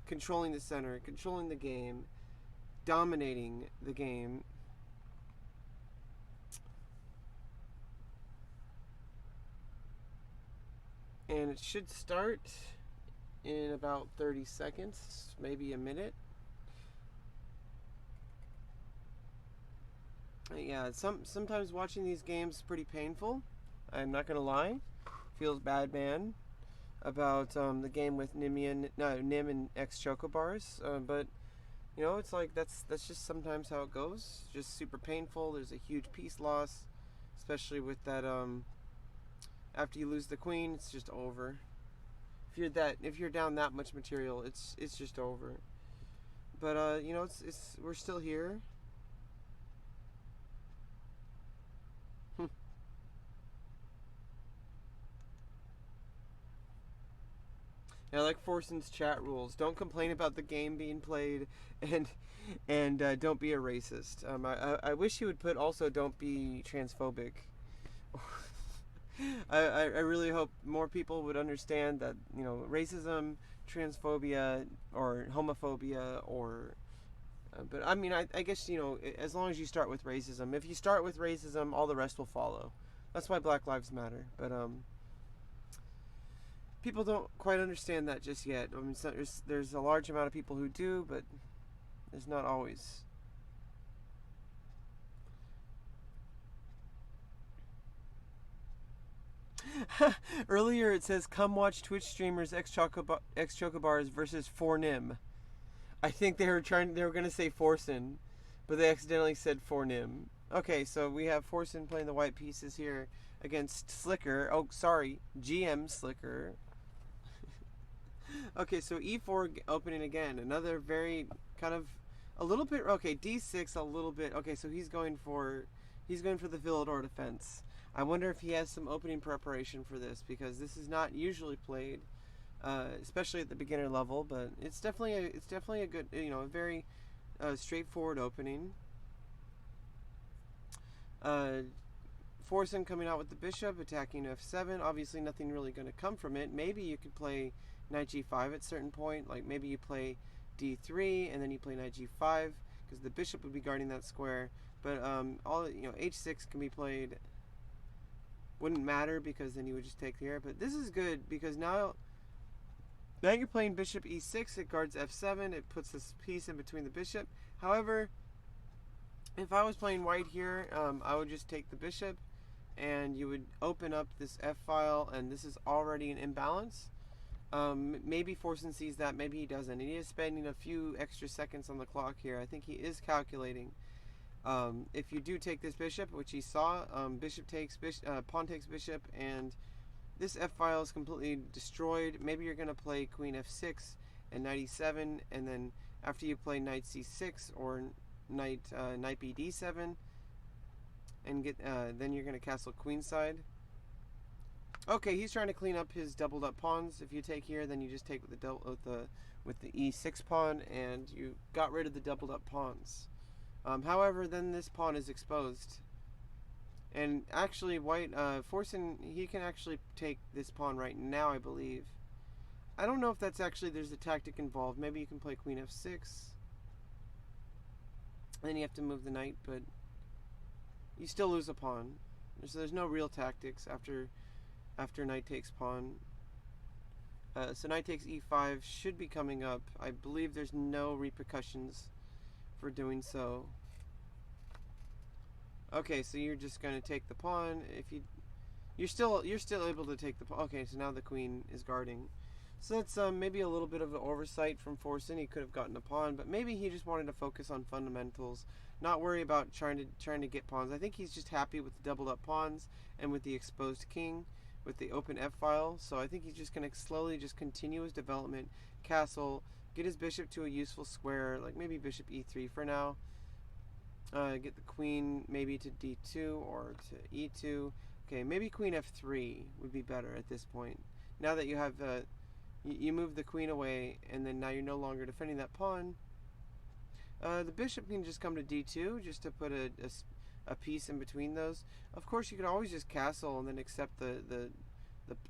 controlling the center, controlling the game, dominating the game. And it should start in about 30 seconds, maybe a minute. Yeah, sometimes watching these games is pretty painful. I'm not gonna lie. Feels bad, man, about the game with Nim and X Chocobars. But you know, it's like that's just sometimes how it goes. Just super painful. There's a huge piece loss, especially with that after you lose the queen, it's just over. If you're down that much material, it's just over. But you know, we're still here. I like Forsen's chat rules. Don't complain about the game being played, and don't be a racist. I wish he would put also don't be transphobic. I really hope more people would understand that, you know, racism, transphobia, or homophobia, or but I mean, I guess, you know, as long as you start with racism. If you start with racism, all the rest will follow. That's why Black Lives Matter. But people don't quite understand that just yet. I mean, there's a large amount of people who do, but there's not always. Earlier it says, come watch Twitch streamers X Chocobars versus Fornim. I think they were going to say Forsen, but they accidentally said Fornim. Okay, so we have Forsen playing the white pieces here against Slicker. Oh, sorry, GM Slicker. Okay, so E4 opening again. Another very kind of a little bit. Okay, D6 a little bit. Okay, so he's going for the Villador defense. I wonder if he has some opening preparation for this, because this is not usually played, especially at the beginner level. But it's definitely a good, you know, a very straightforward opening. Forsen coming out with the bishop, attacking f7. Obviously, nothing really going to come from it. Maybe you could play knight g5 at a certain point. Like maybe you play d3 and then you play knight g5 because the bishop would be guarding that square. But h6 can be played. Wouldn't matter because then you would just take here. But this is good because now you're playing bishop e6. It guards f7. It puts this piece in between the bishop. However, if I was playing white here, I would just take the bishop and you would open up this f file, and this is already an imbalance. Maybe Forsen sees that, maybe he doesn't. And he is spending a few extra seconds on the clock here. I think he is calculating. If you do take this bishop, which he saw, bishop takes, pawn takes bishop, and this f file is completely destroyed. Maybe you're going to play queen f6 and knight e7, and then after you play knight c6 or knight b d7, and then you're going to castle queenside. Okay, he's trying to clean up his doubled up pawns. If you take here, then you just take with the e6 pawn, and you got rid of the doubled up pawns. However, then this pawn is exposed, and actually white Forsen, he can actually take this pawn right now, I believe. I don't know if that's actually, there's a tactic involved. Maybe you can play queen f6. And then you have to move the knight, but you still lose a pawn. So there's no real tactics after knight takes pawn. So knight takes e5 should be coming up. I believe there's no repercussions for doing so. Okay, so you're just going to take the pawn. If you're still able to take the pawn. Okay, so now the queen is guarding. So that's maybe a little bit of an oversight from Forsen. He could have gotten a pawn, but maybe he just wanted to focus on fundamentals, not worry about trying to get pawns. I think he's just happy with the doubled up pawns and with the exposed king, with the open f file. So I think he's just going to slowly just continue his development, castle, get his bishop to a useful square, like maybe bishop e3 for now. Get the queen maybe to d2 or to e2. Okay, maybe queen f3 would be better at this point. Now that you have you move the queen away, and then now you're no longer defending that pawn. The bishop can just come to d2 just to put a piece in between those. Of course, you could always just castle and then accept the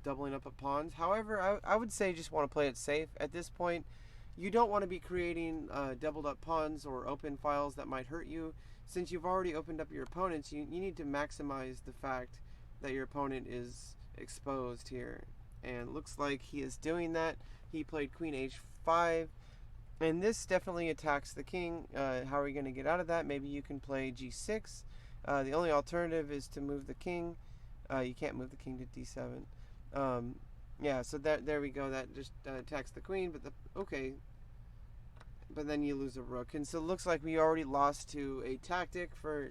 doubling up of pawns. However, I would say just want to play it safe. At this point, you don't want to be creating doubled up pawns or open files that might hurt you. Since you've already opened up your opponents, you need to maximize the fact that your opponent is exposed here. And looks like he is doing that. He played queen h5, and this definitely attacks the king. How are we going to get out of that? Maybe you can play g6. The only alternative is to move the king. You can't move the king to d7. Yeah, so there we go. That just attacks the queen. But then you lose a rook, and so it looks like we already lost to a tactic.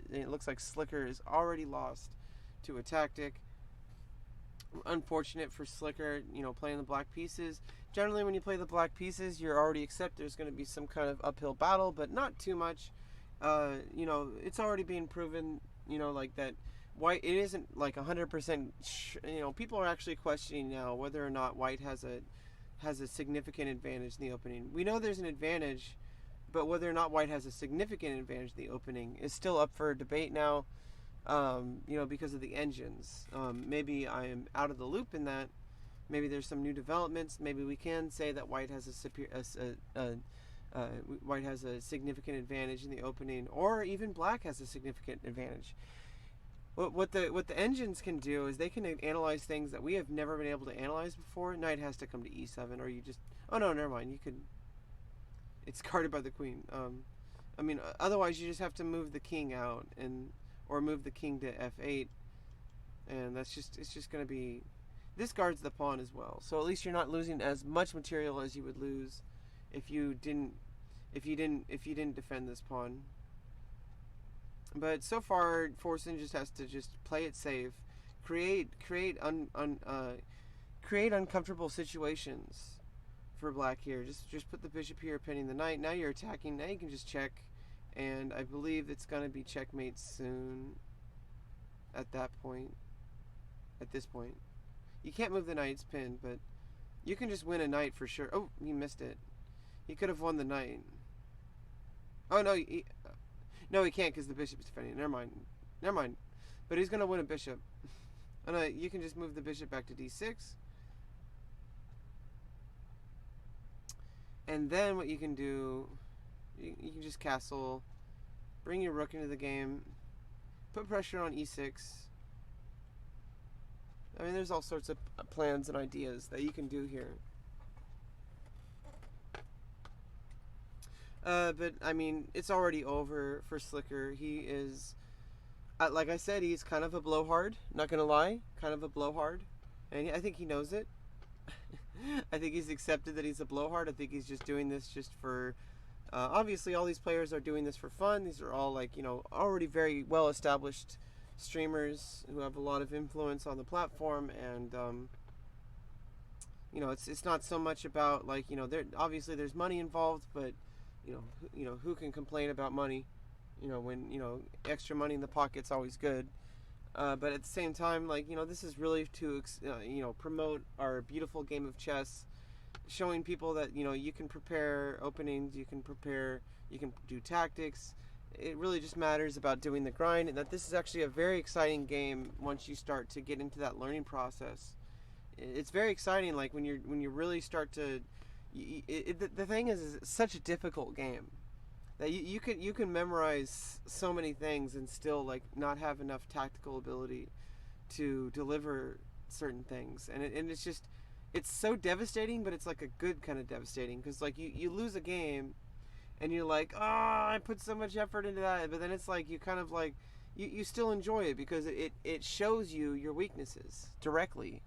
It looks like Slicker is already lost to a tactic. Unfortunate for Slicker, playing the black pieces. Generally, when you play the black pieces, you're already accept there's going to be some kind of uphill battle, but not too much. It's already being proven, like that white, it isn't like 100%, people are actually questioning now whether or not white has a significant advantage in the opening. We know there's an advantage, but whether or not white has a significant advantage in the opening is still up for debate now. Because of the engines. Maybe I am out of the loop in that. Maybe there's some new developments. Maybe we can say that white has white has a significant advantage in the opening, or even black has a significant advantage. What the engines can do is they can analyze things that we have never been able to analyze before. Knight has to come to e7, or you just never mind. It's guarded by the queen. Otherwise you just have to move the king out or move the king to f8, and it's just going to be, this guards the pawn as well, so at least you're not losing as much material as you would lose if you didn't defend this pawn. But so far Forsen just has to just play it safe, create uncomfortable situations for black here. Just put the bishop here pinning the knight. Now you're attacking. Now you can just check. And I believe it's going to be checkmate soon at this point. You can't move the knight, it's pinned, but you can just win a knight for sure. Oh, he missed it. He could have won the knight. Oh, no, he can't because the bishop is defending. Never mind. But he's going to win a bishop. And you can just move the bishop back to d6. And then what you can do, you can just castle, bring your rook into the game, put pressure on e6. I mean, there's all sorts of plans and ideas that you can do here. But, I mean, it's already over for Slicker. He is, like I said, he's kind of a blowhard. Not going to lie. Kind of a blowhard. And I think he knows it. I think he's accepted that he's a blowhard. I think he's just doing this just for... obviously, all these players are doing this for fun. These are all, like, you know, already very well-established streamers who have a lot of influence on the platform. And, you know, it's not so much about, like, you know, obviously there's money involved, but... You know, who can complain about money? You know, when, you know, extra money in the pocket's always good. But at the same time, like, you know, this is really to, you know, promote our beautiful game of chess, showing people that, you know, you can prepare openings, you can do tactics. It really just matters about doing the grind, and that this is actually a very exciting game once you start to get into that learning process. It's very exciting, like, when you really start to... the thing is it's such a difficult game that you can memorize so many things and still, like, not have enough tactical ability to deliver certain things, and it's just, it's so devastating, but it's like a good kind of devastating, because, like, you lose a game and you're like, oh, I put so much effort into that, but then it's like you kind of, like, you still enjoy it because it shows you your weaknesses directly,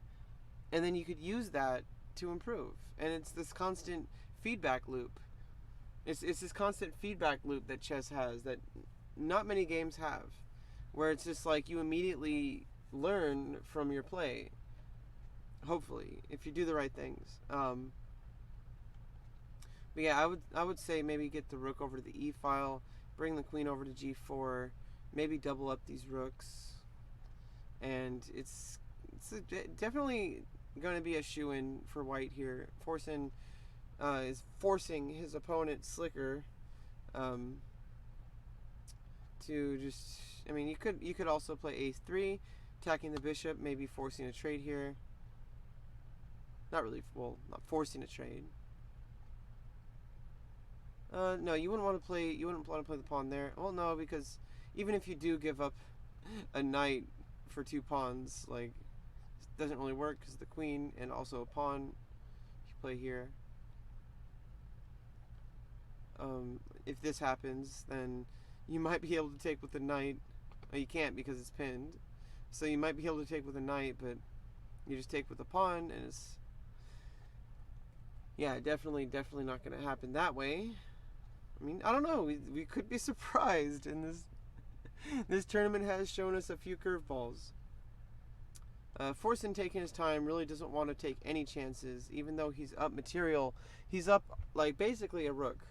and then you could use that to improve. And it's this constant feedback loop. It's this constant feedback loop that chess has that not many games have, where it's just like you immediately learn from your play, hopefully, if you do the right things. But yeah, I would say maybe get the rook over to the e file, bring the queen over to g4, maybe double up these rooks, and it's definitely going to be a shoe-in for white here. Forsen is forcing his opponent Slicker to just... I mean, you could also play a3, attacking the bishop, maybe forcing a trade here. Not really, well, not forcing a trade. No, you wouldn't want to play the pawn there. Well, no, because even if you do give up a knight for 2 pawns, like, doesn't really work because the queen and also a pawn you play here. If this happens, then you might be able to take with the knight. Well, you can't because it's pinned, so you might be able to take with a knight, but you just take with the pawn, and it's, yeah, definitely not going to happen that way. I mean, I don't know, we could be surprised, and this tournament has shown us a few curveballs. Forsen, taking his time, really doesn't want to take any chances, even though he's up material. He's up, like, basically a rook.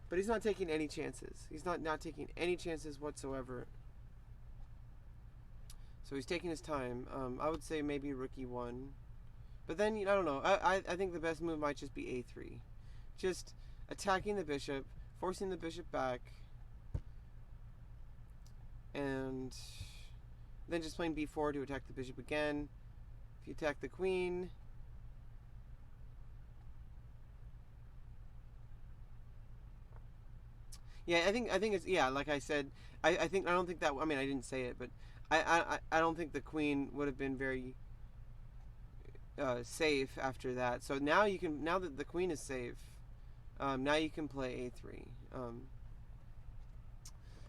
But he's not taking any chances. He's not taking any chances whatsoever. So he's taking his time. I would say maybe rook e1. But then, I don't know. I think the best move might just be a3. Just attacking the bishop, forcing the bishop back, and... then just playing b4 to attack the bishop again. If you attack the queen, yeah, I think it's, yeah, like I said, I don't think that, I mean, I didn't say it, but I don't think the queen would have been very safe after that. So now now that the queen is safe, now you can play a3.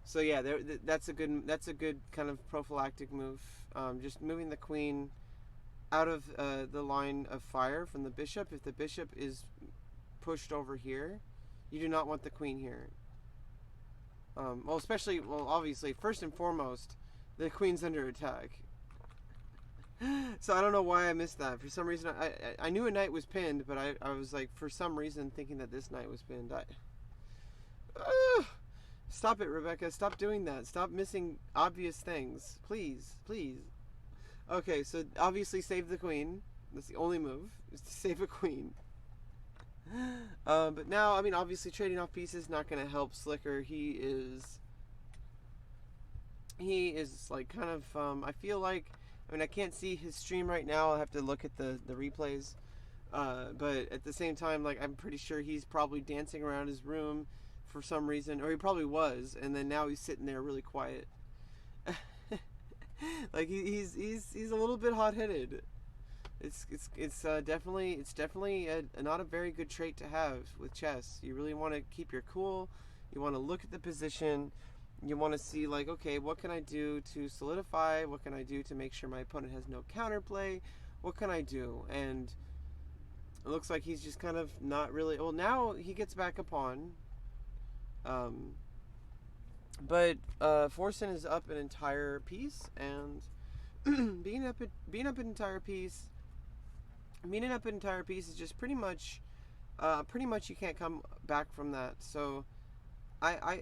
So yeah, that's a good kind of prophylactic move. Just moving the queen out of the line of fire from the bishop. If the bishop is pushed over here, you do not want the queen here. Well, obviously, first and foremost, the queen's under attack. So I don't know why I missed that. For some reason, I knew a knight was pinned, but I was like, for some reason, thinking that this knight was pinned. Stop it, Rebecca. Stop doing that. Stop missing obvious things. Please. Please. Okay, so obviously save the queen. That's the only move, is to save a queen. But now, I mean, obviously trading off pieces is not going to help Slicker. He is he is like kind of. I feel like, I mean, I can't see his stream right now. I'll have to look at the replays. But at the same time, like, I'm pretty sure he's probably dancing around his room for some reason, or he probably was, and then now he's sitting there really quiet. Like he's a little bit hot headed. It's definitely not a very good trait to have with chess. You really want to keep your cool. You want to look at the position. You want to see, like, okay, what can I do to solidify? What can I do to make sure my opponent has no counterplay? What can I do? And it looks like he's just kind of not really. Well, now he gets back a pawn. But Forsen is up an entire piece, and being up an entire piece. Being up an entire piece is just pretty much you can't come back from that. So I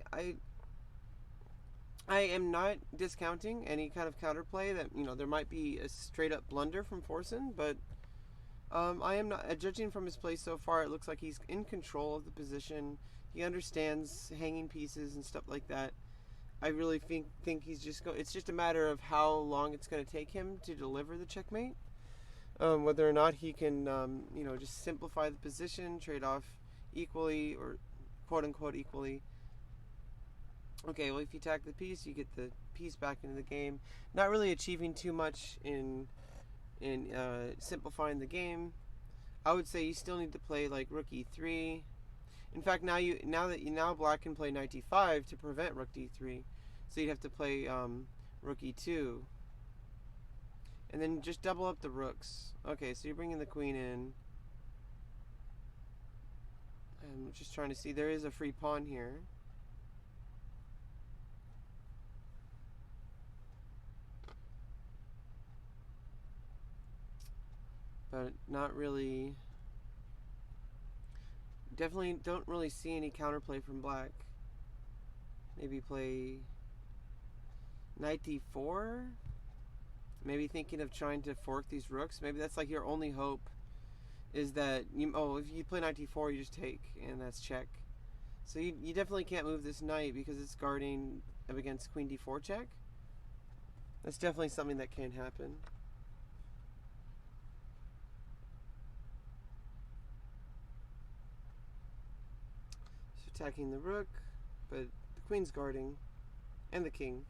am not discounting any kind of counterplay that, there might be a straight up blunder from Forsen, but I am not judging from his play so far. It looks like he's in control of the position. He understands hanging pieces and stuff like that. I really think he's just it's just a matter of how long it's going to take him to deliver the checkmate. Whether or not he can, just simplify the position, trade off equally, or quote unquote equally. Okay, well, if you attack the piece, you get the piece back into the game. Not really achieving too much in simplifying the game. I would say you still need to play like rook e3. In fact, now black can play knight d5 to prevent rook d3, so you'd have to play rook e2. And then just double up the rooks. Okay, so you're bringing the queen in. I'm just trying to see. There is a free pawn here. But not really. Definitely don't really see any counterplay from black. Maybe play knight d4. Maybe thinking of trying to fork these rooks. Maybe that's like your only hope, is that if you play knight d4, you just take, and that's check. So you definitely can't move this knight because it's guarding up against queen d4 check. That's definitely something that can happen. So attacking the rook, but the queen's guarding, and the king.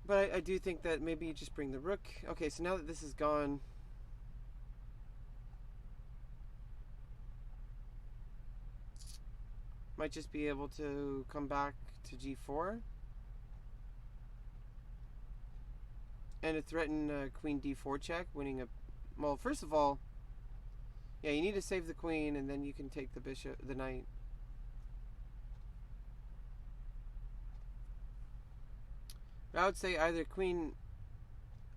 But I do think that maybe you just bring the rook. Okay, so now that this is gone, might just be able to come back to g4 and to threaten queen d4 check, winning a. Well, first of all, yeah, you need to save the queen, and then you can take the knight. I would say either queen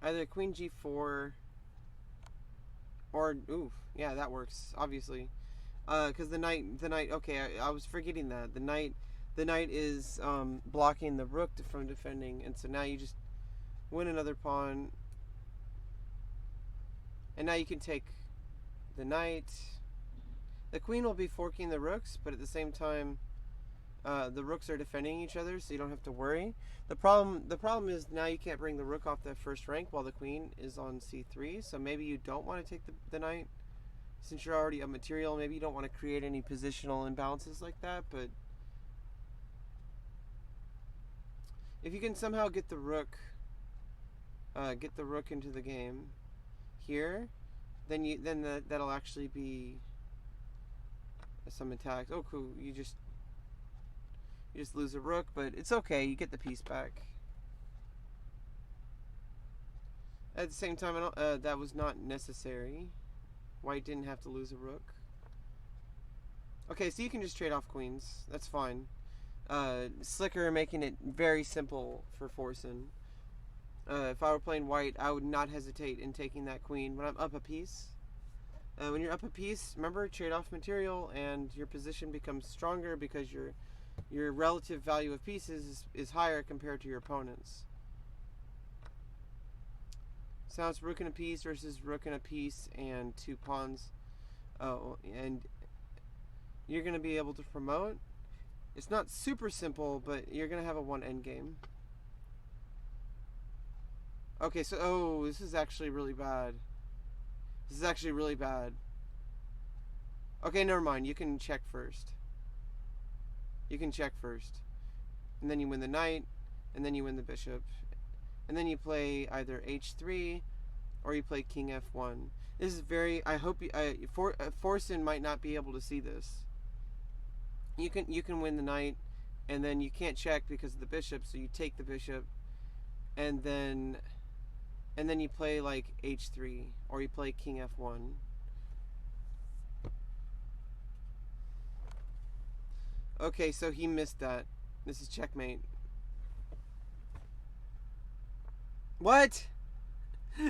g4 or yeah, that works obviously, because the knight. Okay, I was forgetting that the knight is blocking the rook from defending, and so now you just win another pawn, and now you can take the knight. The queen will be forking the rooks, but at the same time, the rooks are defending each other, so you don't have to worry. The problem is now you can't bring the rook off that first rank while the queen is on c3. So maybe you don't want to take the knight, since you're already a material. Maybe you don't want to create any positional imbalances like that. But if you can somehow get the rook into the game here, then that'll actually be some attacks. Oh, cool! You just lose a rook, but it's okay. You get the piece back. At the same time, that was not necessary. White didn't have to lose a rook. Okay, so you can just trade off queens. That's fine. Slicker making it very simple for Forsen. If I were playing white, I would not hesitate in taking that queen when I'm up a piece. When you're up a piece, remember, trade off material, and your position becomes stronger because your relative value of pieces is higher compared to your opponent's. So now it's rook and a piece versus rook and a piece and 2 pawns. And you're going to be able to promote. It's not super simple, but you're gonna have a one endgame. Okay, so this is actually really bad. This is actually really bad. Okay, never mind. You can check first. You can check first, and then you win the knight, and then you win the bishop, and then you play either h3 or you play king f1. This is very. I hope you. Forsen might not be able to see this. You can win the knight, and then you can't check because of the bishop, so you take the bishop, and then you play like h3 or you play king f1. Okay, so he missed that. This is checkmate. What?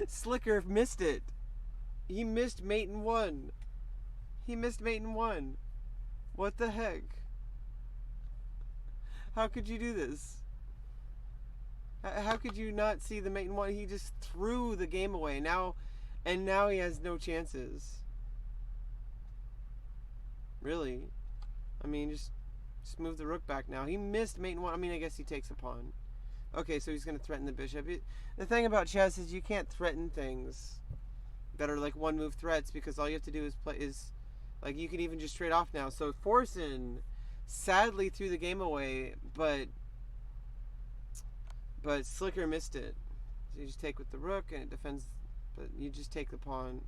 Slicker missed it. He missed mate in one. He missed mate in one. What the heck? How could you do this? How could you not see the mate in one? He just threw the game away. Now he has no chances. Really? I mean, just move the rook back now. He missed mate in one. I mean, I guess he takes a pawn. Okay, so he's going to threaten the bishop. The thing about chess is you can't threaten things that are like one move threats, because all you have to do is like, you can even just trade off now. So Forsen sadly threw the game away, but Slicker missed it. So you just take with the rook and it defends, but you just take the pawn.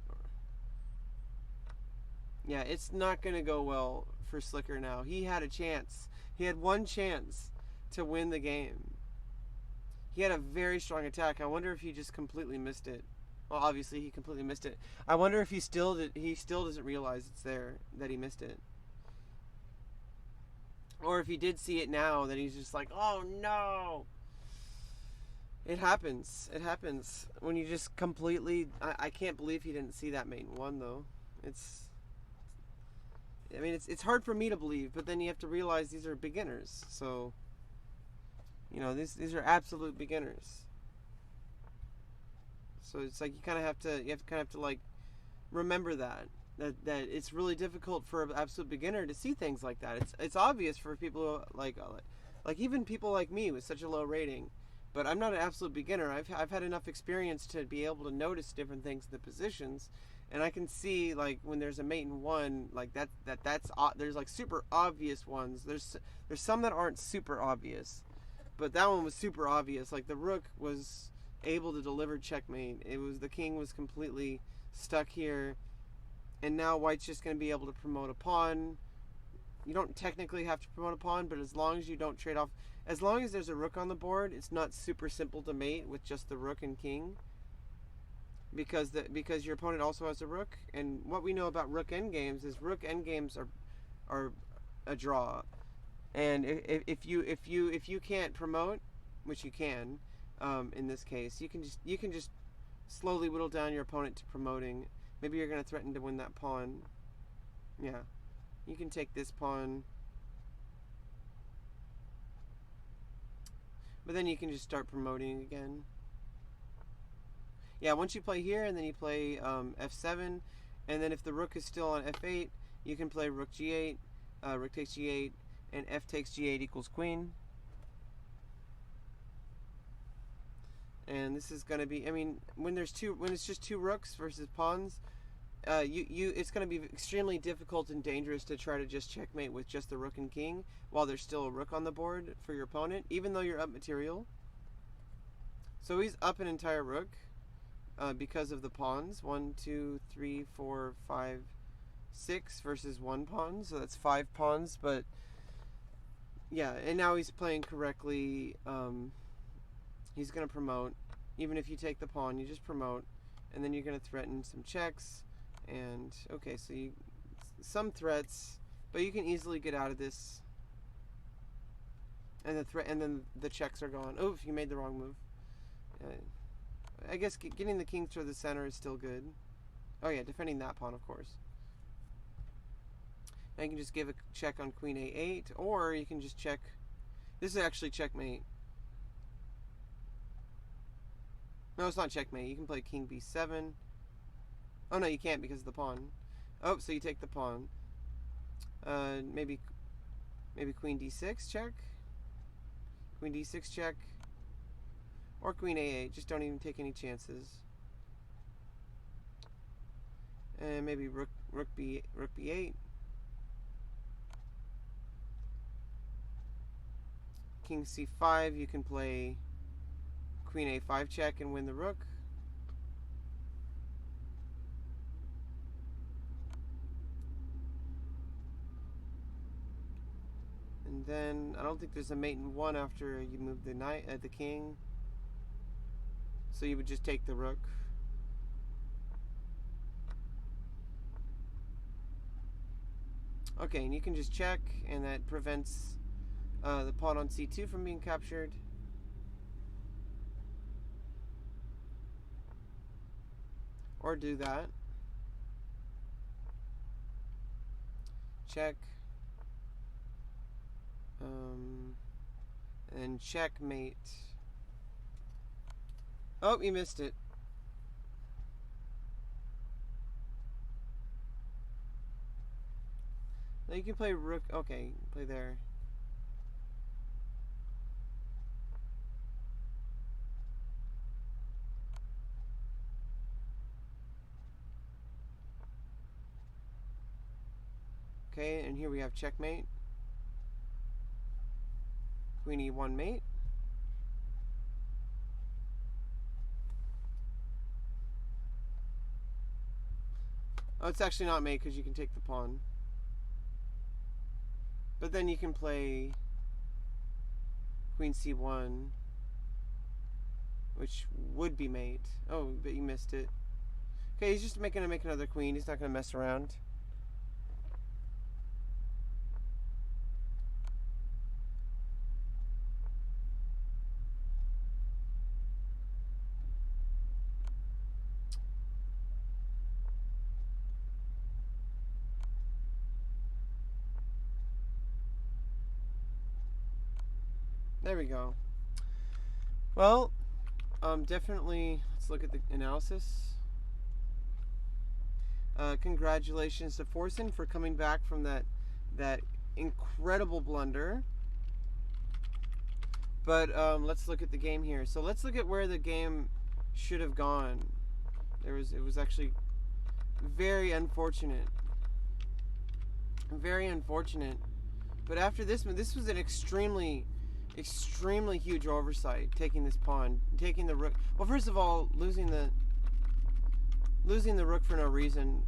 Yeah, it's not going to go well for Slicker now. He had a chance. He had one chance to win the game. He had a very strong attack. I wonder if he just completely missed it. Well, obviously he completely missed it. I wonder if he still doesn't realize it's there, that he missed it. Or if he did see it now, then he's just like, oh no. It happens. It happens when you just completely. I can't believe he didn't see that mate in one, though. I mean, it's hard for me to believe, but then you have to realize these are beginners. So, you know, these are absolute beginners. So it's like you kind of have to like remember that it's really difficult for an absolute beginner to see things like that. It's obvious for people like even people like me with such a low rating. But I'm not an absolute beginner. I've had enough experience to be able to notice different things in the positions, and I can see like when there's a mate in one, like that's there's like super obvious ones. There's some that aren't super obvious, but that one was super obvious. Like the rook was able to deliver checkmate. The king was completely stuck here, and now white's just going to be able to promote a pawn. You don't technically have to promote a pawn, but as long as you don't trade off, as long as there's a rook on the board, it's not super simple to mate with just the rook and king, because your opponent also has a rook. And what we know about rook endgames is rook endgames are a draw. And if you can't promote, which you can, in this case, you can just slowly whittle down your opponent to promoting. Maybe you're going to threaten to win that pawn. Yeah. You can take this pawn. But then you can just start promoting again. Yeah, once you play here, and then you play f7, and then if the rook is still on f8, you can play rook g8, rook takes g8, and f takes g8 equals queen. And this is going to be, I mean, when it's just two rooks versus pawns, it's going to be extremely difficult and dangerous to try to just checkmate with just the rook and king while there's still a rook on the board for your opponent, even though you're up material. So he's up an entire rook because of the pawns. 1, 2, 3, 4, 5, 6 versus one pawn, so that's 5 pawns. But yeah, and now he's playing correctly. He's going to promote. Even if you take the pawn, you just promote, and then you're going to threaten some checks. And okay, so some threats, but you can easily get out of this. And then the checks are gone. Oh, if you made the wrong move. I guess getting the king through the center is still good. Oh yeah, defending that pawn, of course. Now you can just give a check on queen a8, or you can just check. This is actually checkmate. No, it's not checkmate. You can play king b7. Oh no, you can't because of the pawn. Oh, so you take the pawn. Maybe. Maybe queen d6 check. Queen d6 check. Or queen a8. Just don't even take any chances. And maybe rook b8. King c5. You can play queen a5 check and win the rook. And then I don't think there's a mate in 1 after you move the knight, the king. So you would just take the rook. Okay, and you can just check, and that prevents the pawn on c2 from being captured. Or do that. Check. And checkmate. Oh, you missed it. Now you can play rook. Okay, play there. Okay, and here we have checkmate. Queen e1 mate. Oh, it's actually not mate because you can take the pawn. But then you can play queen c1, which would be mate. Oh, but you missed it. Okay, he's just gonna make another queen. He's not gonna mess around. There we go. Well, definitely, let's look at the analysis. Congratulations to Forsen for coming back from that incredible blunder. But let's look at the game here. So let's look at where the game should have gone. It was actually very unfortunate. Very unfortunate. But after this one, this was an extremely huge oversight, taking this pawn, taking the rook. Well, first of all, losing the rook for no reason.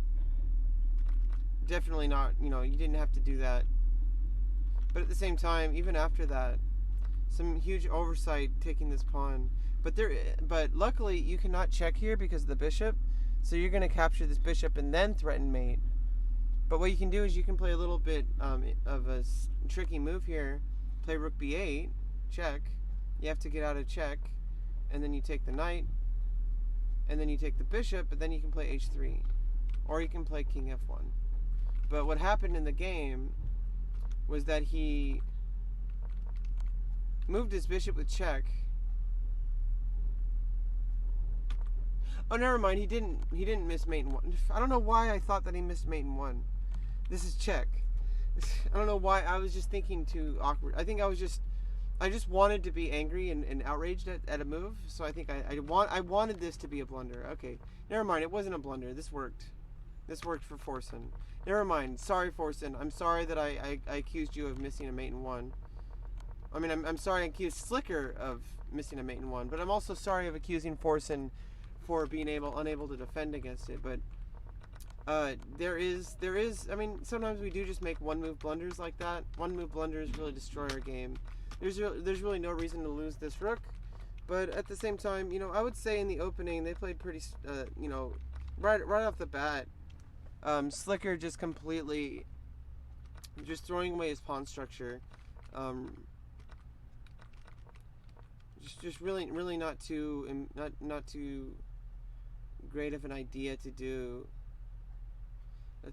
Definitely not, you didn't have to do that. But at the same time, even after that, some huge oversight taking this pawn. But luckily you cannot check here because of the bishop. So you're going to capture this bishop and then threaten mate. But what you can do is you can play a little bit of a tricky move here. Play rook b8, check. You have to get out of check, and then you take the knight, and then you take the bishop, but then you can play h3. Or you can play king f1. But what happened in the game was that he moved his bishop with check. Oh, never mind. He didn't miss mate in 1. I don't know why I thought that he missed mate in 1. This is check. I don't know why. I was just thinking too awkward. I think I just wanted to be angry and outraged at a move. So I think I wanted this to be a blunder. Okay, never mind. It wasn't a blunder. This worked. This worked for Forsen. Never mind. Sorry, Forsen. I'm sorry that I accused you of missing a mate in 1. I mean, I'm sorry I accused Slicker of missing a mate in 1, but I'm also sorry of accusing Forsen for being unable to defend against it. But there is. I mean, sometimes we do just make one-move blunders like that. One-move blunders really destroy our game. There's really no reason to lose this rook, but at the same time, I would say in the opening they played pretty, right off the bat. Slicker just completely, just throwing away his pawn structure. Just really not too great of an idea to do.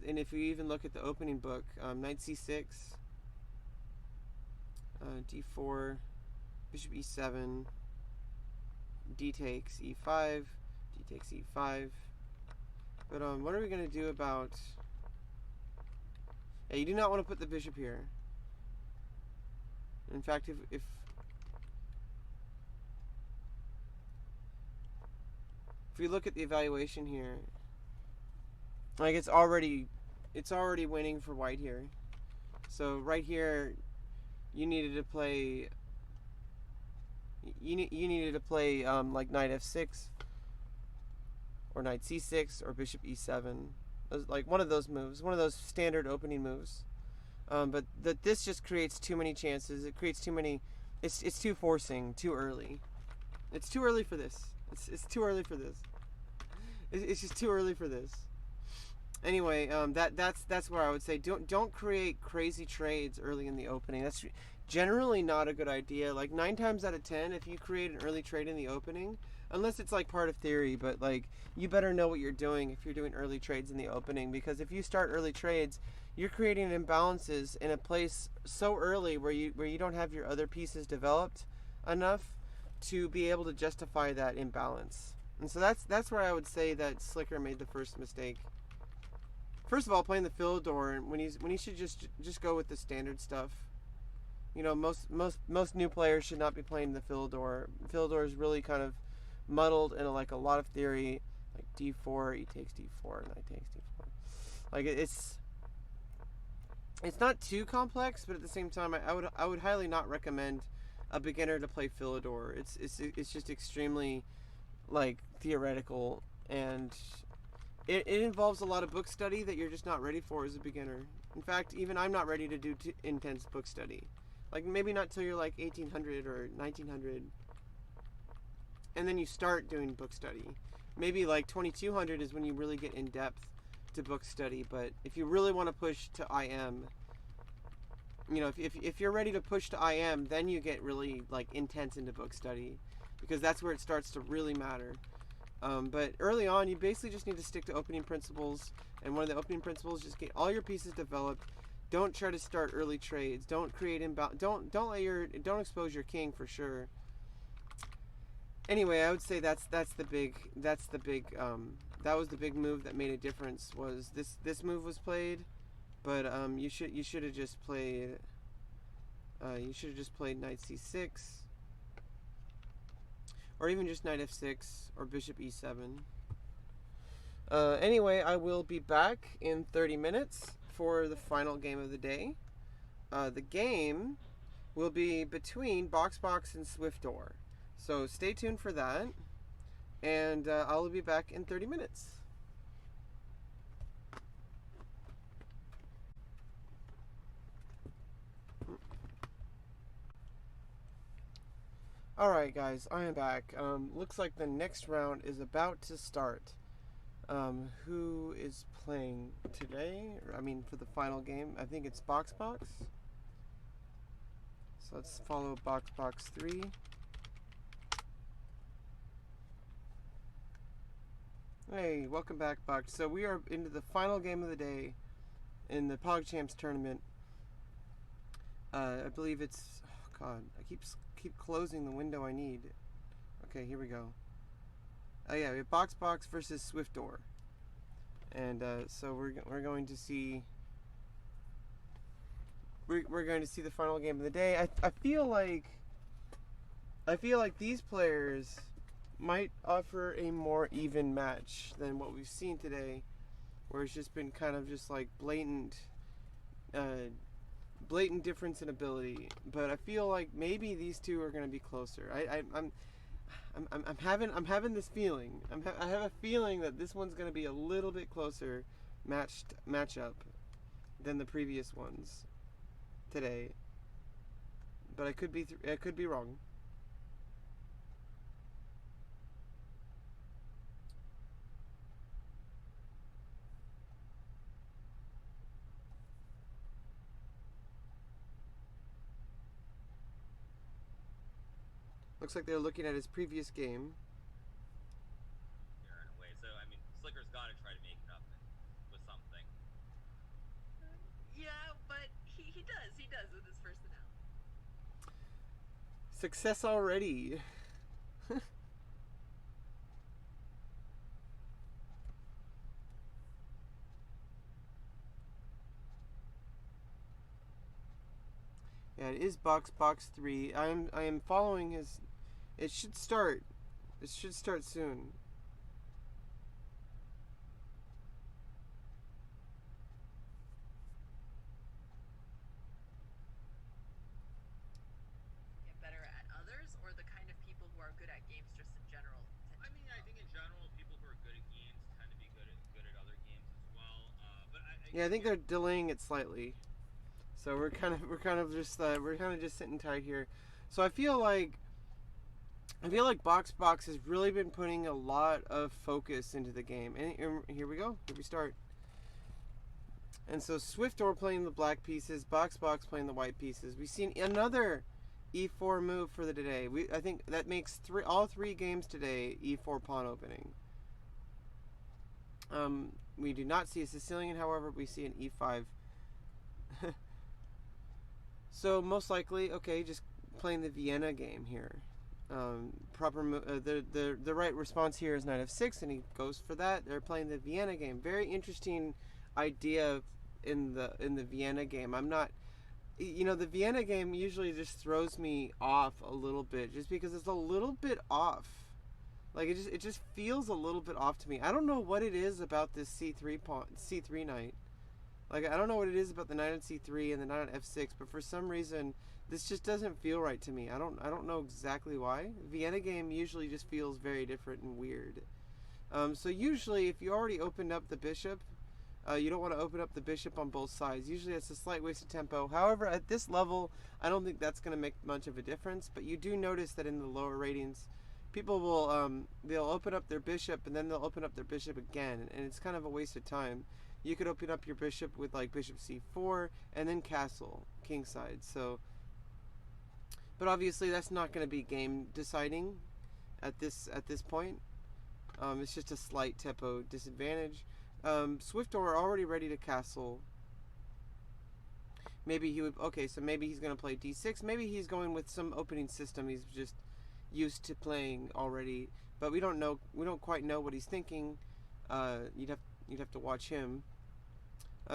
And if you even look at the opening book, knight c6, d4, bishop e7, d takes e5, d takes e5. But what are we going to do about... Yeah, you do not want to put the bishop here. In fact, if we look at the evaluation here, like it's already winning for white here. So right here, you needed to play. You needed to play like knight f6 or knight c6 or bishop e7, like one of those moves, one of those standard opening moves. But this just creates too many chances. It creates too many. It's too forcing, too early. It's too early for this. It's too early for this. It's just too early for this. Anyway, that's where I would say don't create crazy trades early in the opening. That's generally not a good idea. Like 9 times out of 10, if you create an early trade in the opening, unless it's like part of theory, but like you better know what you're doing if you're doing early trades in the opening, because if you start early trades, you're creating imbalances in a place so early where you don't have your other pieces developed enough to be able to justify that imbalance. And so that's where I would say that Slicker made the first mistake. First of all, playing the Philidor when he should just go with the standard stuff. You know, most new players should not be playing the Philidor. Philidor is really kind of muddled in like a lot of theory, like d4, e takes d4, knight takes d4. Like it's not too complex, but at the same time, I would highly not recommend a beginner to play Philidor. It's just extremely like theoretical, and it involves a lot of book study that you're just not ready for as a beginner. In fact, even I'm not ready to do intense book study. Like maybe not till you're like 1800 or 1900, and then you start doing book study. Maybe like 2200 is when you really get in depth to book study. But if you really want to push to IM, you know, if you're ready to push to IM, then you get really like intense into book study, because that's where it starts to really matter. But early on, you basically just need to stick to opening principles, and one of the opening principles is just get all your pieces developed. Don't try to start early trades. Don't create don't expose your king for sure. Anyway, I would say that was the big move that made a difference. Was this move was played, but you should have just played knight c6, or even just knight f6 or bishop e7. Anyway, I will be back in 30 minutes for the final game of the day. The game will be between Boxbox and Swiftdoor. So stay tuned for that, and I'll be back in 30 minutes. Alright guys, I am back. Looks like the next round is about to start. Who is playing today? I mean, for the final game, I think it's Boxbox. So let's follow Boxbox 3. Hey, welcome back, Box. So we are into the final game of the day in the Pogchamps tournament. I believe it's... Oh God, I keep closing the window I need. Okay, here we go. Oh yeah, we have Boxbox versus Swiftdoor. And so we're going to see... We're going to see the final game of the day. I feel like these players might offer a more even match than what we've seen today, where it's just been kind of just like blatant difference in ability. But I feel like maybe these two are going to be closer. I'm having this feeling. I have a feeling that this one's going to be a little bit closer matchup than the previous ones today. But I could be wrong. Looks like they're looking at his previous game. In a way, so I mean, Slicker's got to try to make it up with something. Yeah, but he does with his first announce. Success already. Yeah, it is box 3. I am following his. It should start. It should start soon. Get better at others, or the kind of people who are good at games just in general? I mean, I think in general, people who are good at games tend to be good at other games as well. Yeah, I think they're delaying it slightly. So we're kind of just sitting tight here. So I feel like Box has really been putting a lot of focus into the game. And here we go. Here we start. And so Swiftor playing the black pieces, Box playing the white pieces. We've seen another E4 move for the today. I think that makes all three games today E4 pawn opening. We do not see a Sicilian, however, we see an E5. So most likely, okay, just playing the Vienna game here. The right response here is knight f6, and he goes for that. They're playing the Vienna game. Very interesting idea in the Vienna game. I'm not, the Vienna game usually just throws me off a little bit, just because it's a little bit off. Like it just feels a little bit off to me. I don't know what it is about this C3 knight. Like, I don't know what it is about the knight on c3 and the knight on f6, but for some reason, this just doesn't feel right to me. I don't know exactly why. Vienna game usually just feels very different and weird. So usually, if you already opened up the bishop, you don't want to open up the bishop on both sides. Usually, it's a slight waste of tempo. However, at this level, I don't think that's going to make much of a difference. But you do notice that in the lower ratings, people will they'll open up their bishop and then they'll open up their bishop again, and it's kind of a waste of time. You could open up your bishop with like bishop c4 and then castle kingside. So, but obviously that's not going to be game deciding at this point. It's just a slight tempo disadvantage. Swiftor already ready to castle. Maybe he would. Okay, so maybe he's going to play d6. Maybe he's going with some opening system he's just used to playing already. But we don't know. We don't quite know what he's thinking. You'd have to watch him.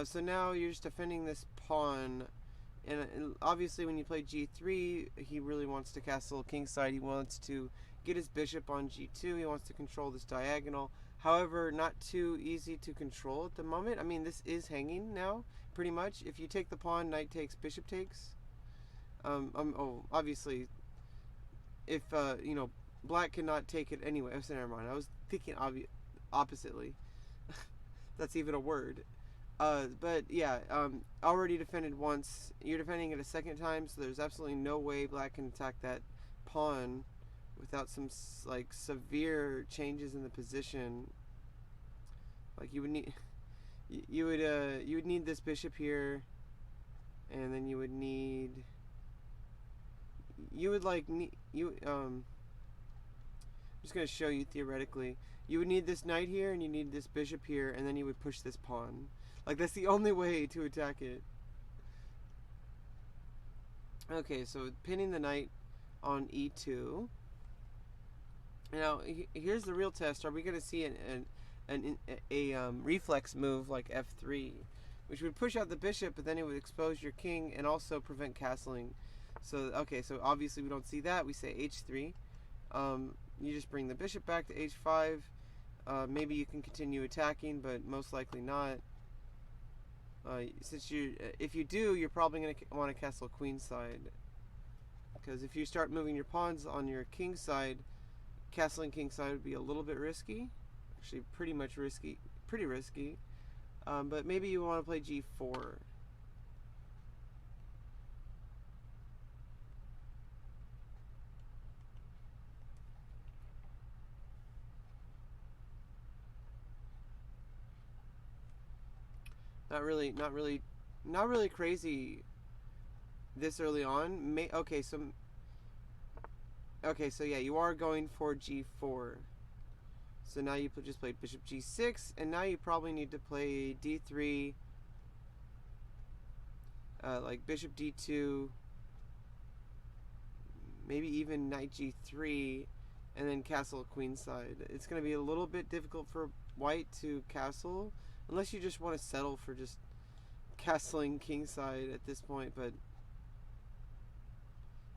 So now you're just defending this pawn, and obviously when you play g3, he really wants to castle kingside. He wants to get his bishop on g2. He wants to control this diagonal. However, not too easy to control at the moment. I mean, this is hanging now, pretty much. If you take the pawn, knight takes, bishop takes. Obviously, if black cannot take it anyway. Oh, so never mind. I was thinking oppositely. That's even a word. But yeah, already defended once. You're defending it a second time, so there's absolutely no way black can attack that pawn without some like severe changes in the position. Like you would need, you would need this bishop here, and then you would need, I'm just gonna show you theoretically. You would need this knight here, and you need this bishop here, and then you would push this pawn. Like, that's the only way to attack it. Okay, so pinning the knight on e2. Now, here's the real test. Are we going to see a reflex move like f3, which would push out the bishop, but then it would expose your king and also prevent castling? So, okay, so obviously we don't see that. We say h3. You just bring the bishop back to h5. Maybe you can continue attacking, but most likely not. If you do, you're probably going to want to castle queenside, because if you start moving your pawns on your king side, castling king side would be a little bit risky. Actually, pretty risky. But maybe you want to play g4. Not really crazy this early on. Okay, so yeah, you are going for g4. So now you just played bishop g6, and now you probably need to play d3, like bishop d2, maybe even knight g3, and then castle queenside. It's going to be a little bit difficult for white to castle, unless you just want to settle for just castling kingside at this point, but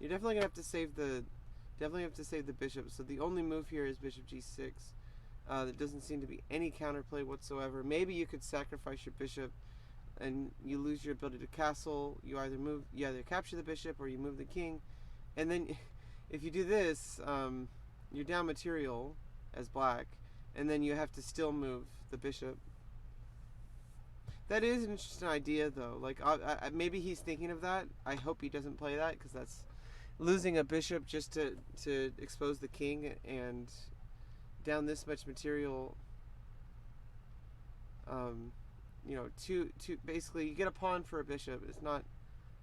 You're definitely gonna have to save the bishop. So the only move here is bishop g6. There doesn't seem to be any counterplay whatsoever. Maybe you could sacrifice your bishop and you lose your ability to castle. You either capture the bishop or you move the king, and then if you do this, you're down material as black, and then you have to still move the bishop. That is an interesting idea, though. Like, maybe he's thinking of that. I hope he doesn't play that, because that's losing a bishop just to expose the king and down this much material. Basically, you get a pawn for a bishop. It's not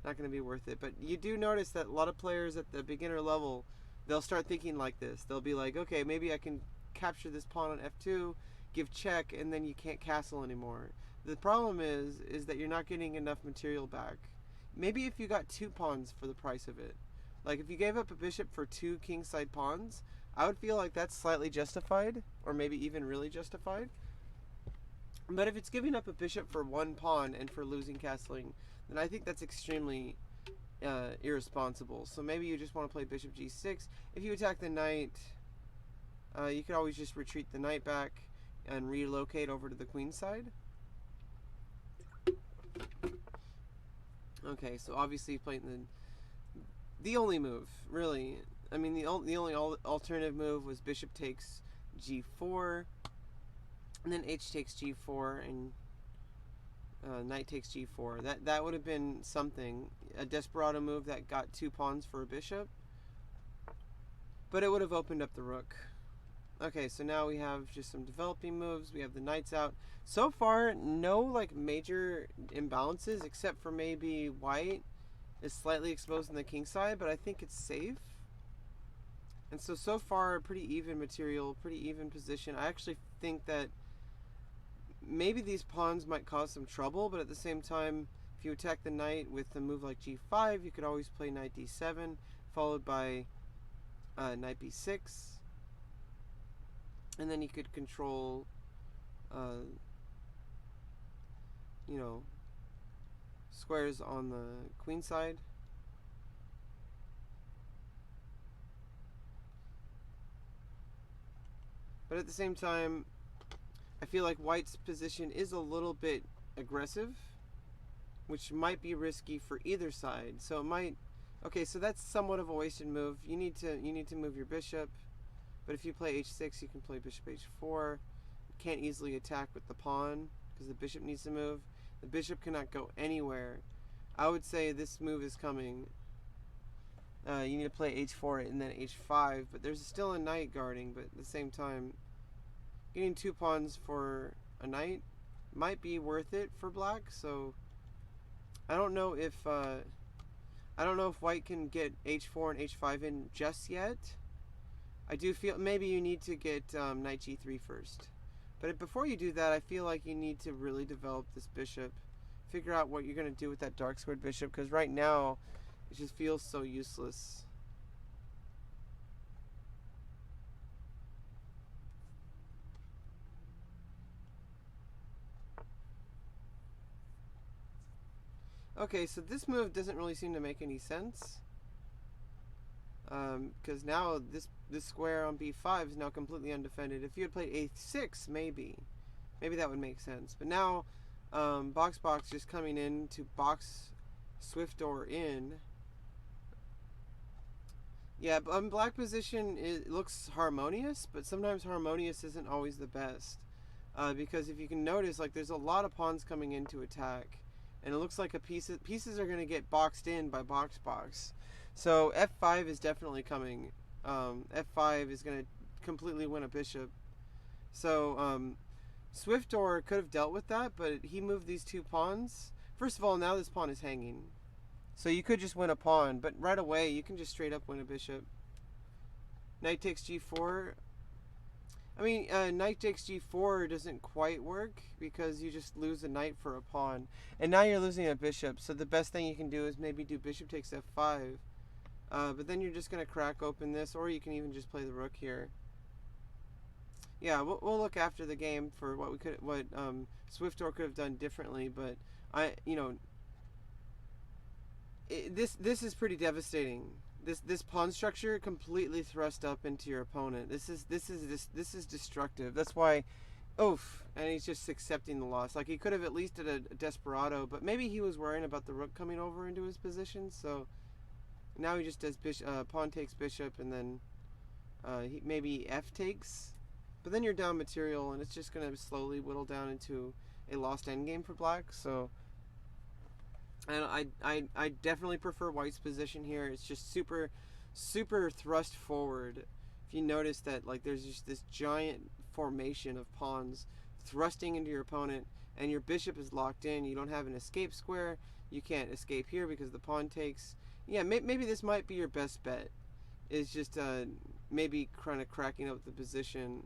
going to be worth it. But you do notice that a lot of players at the beginner level, they'll start thinking like this. They'll be like, okay, maybe I can capture this pawn on f2, give check, and then you can't castle anymore. The problem is that you're not getting enough material back. Maybe if you got 2 pawns for the price of it. Like, if you gave up a bishop for 2 kingside pawns, I would feel like that's slightly justified, or maybe even really justified. But if it's giving up a bishop for 1 pawn and for losing castling, then I think that's extremely irresponsible. So maybe you just want to play bishop g6. If you attack the knight, you could always just retreat the knight back and relocate over to the queen side. Okay, so obviously playing the only move, really. I mean, the only alternative move was bishop takes g4, and then h takes g4, and knight takes g4. That would have been something, a desperado move that got 2 pawns for a bishop, but it would have opened up the rook. Okay, so now we have just some developing moves. We have the knights out. So far, no like major imbalances, except for maybe white is slightly exposed on the king side, but I think it's safe. And so far, pretty even material, pretty even position. I actually think that maybe these pawns might cause some trouble, but at the same time, if you attack the knight with a move like g5, you could always play knight d7, followed by knight b6. And then you could control, squares on the queen side. But at the same time, I feel like white's position is a little bit aggressive, which might be risky for either side. So it might. Okay, so that's somewhat of a wasted move. You need to move your bishop. But if you play h6, you can play bishop h4. You can't easily attack with the pawn because the bishop needs to move. The bishop cannot go anywhere. I would say this move is coming. You need to play h4 and then h5, but there's still a knight guarding, but at the same time, getting 2 pawns for a knight might be worth it for black, so I don't know if white can get h4 and h5 in just yet. I do feel maybe you need to get knight g3 first. But before you do that, I feel like you need to really develop this bishop. Figure out what you're going to do with that dark squared bishop, because right now it just feels so useless. Okay, so this move doesn't really seem to make any sense. Because now this square on b5 is now completely undefended. If you had played a6, maybe that would make sense. But now, Box just coming in to box Swift door in. Yeah, black position looks harmonious, but sometimes harmonious isn't always the best. Because if you can notice, like there's a lot of pawns coming in to attack, and it looks like pieces are going to get boxed in by Box. So f5 is definitely coming. F5 is going to completely win a bishop. So Swift door could have dealt with that, but he moved these 2 pawns. First of all, now this pawn is hanging. So you could just win a pawn, but right away you can just straight up win a bishop. Knight takes g4. I mean, knight takes g4 doesn't quite work because you just lose a knight for a pawn. And now you're losing a bishop, so the best thing you can do is maybe do bishop takes f5. But then you're just going to crack open this, or you can even just play the rook here. Yeah, we'll look after the game for what Swift door could have done differently, but this is pretty devastating. this pawn structure completely thrust up into your opponent. This is destructive. That's why, oof, and he's just accepting the loss. Like he could have at least did a desperado, but maybe he was worrying about the rook coming over into his position. So now he just does pawn takes bishop, and then maybe f takes. But then you're down material, and it's just going to slowly whittle down into a lost endgame for black. So, and I definitely prefer white's position here. It's just super, super thrust forward. If you notice that, like, there's just this giant formation of pawns thrusting into your opponent, and your bishop is locked in. You don't have an escape square. You can't escape here because the pawn takes. Yeah, maybe this might be your best bet. Is just maybe kind of cracking up the position.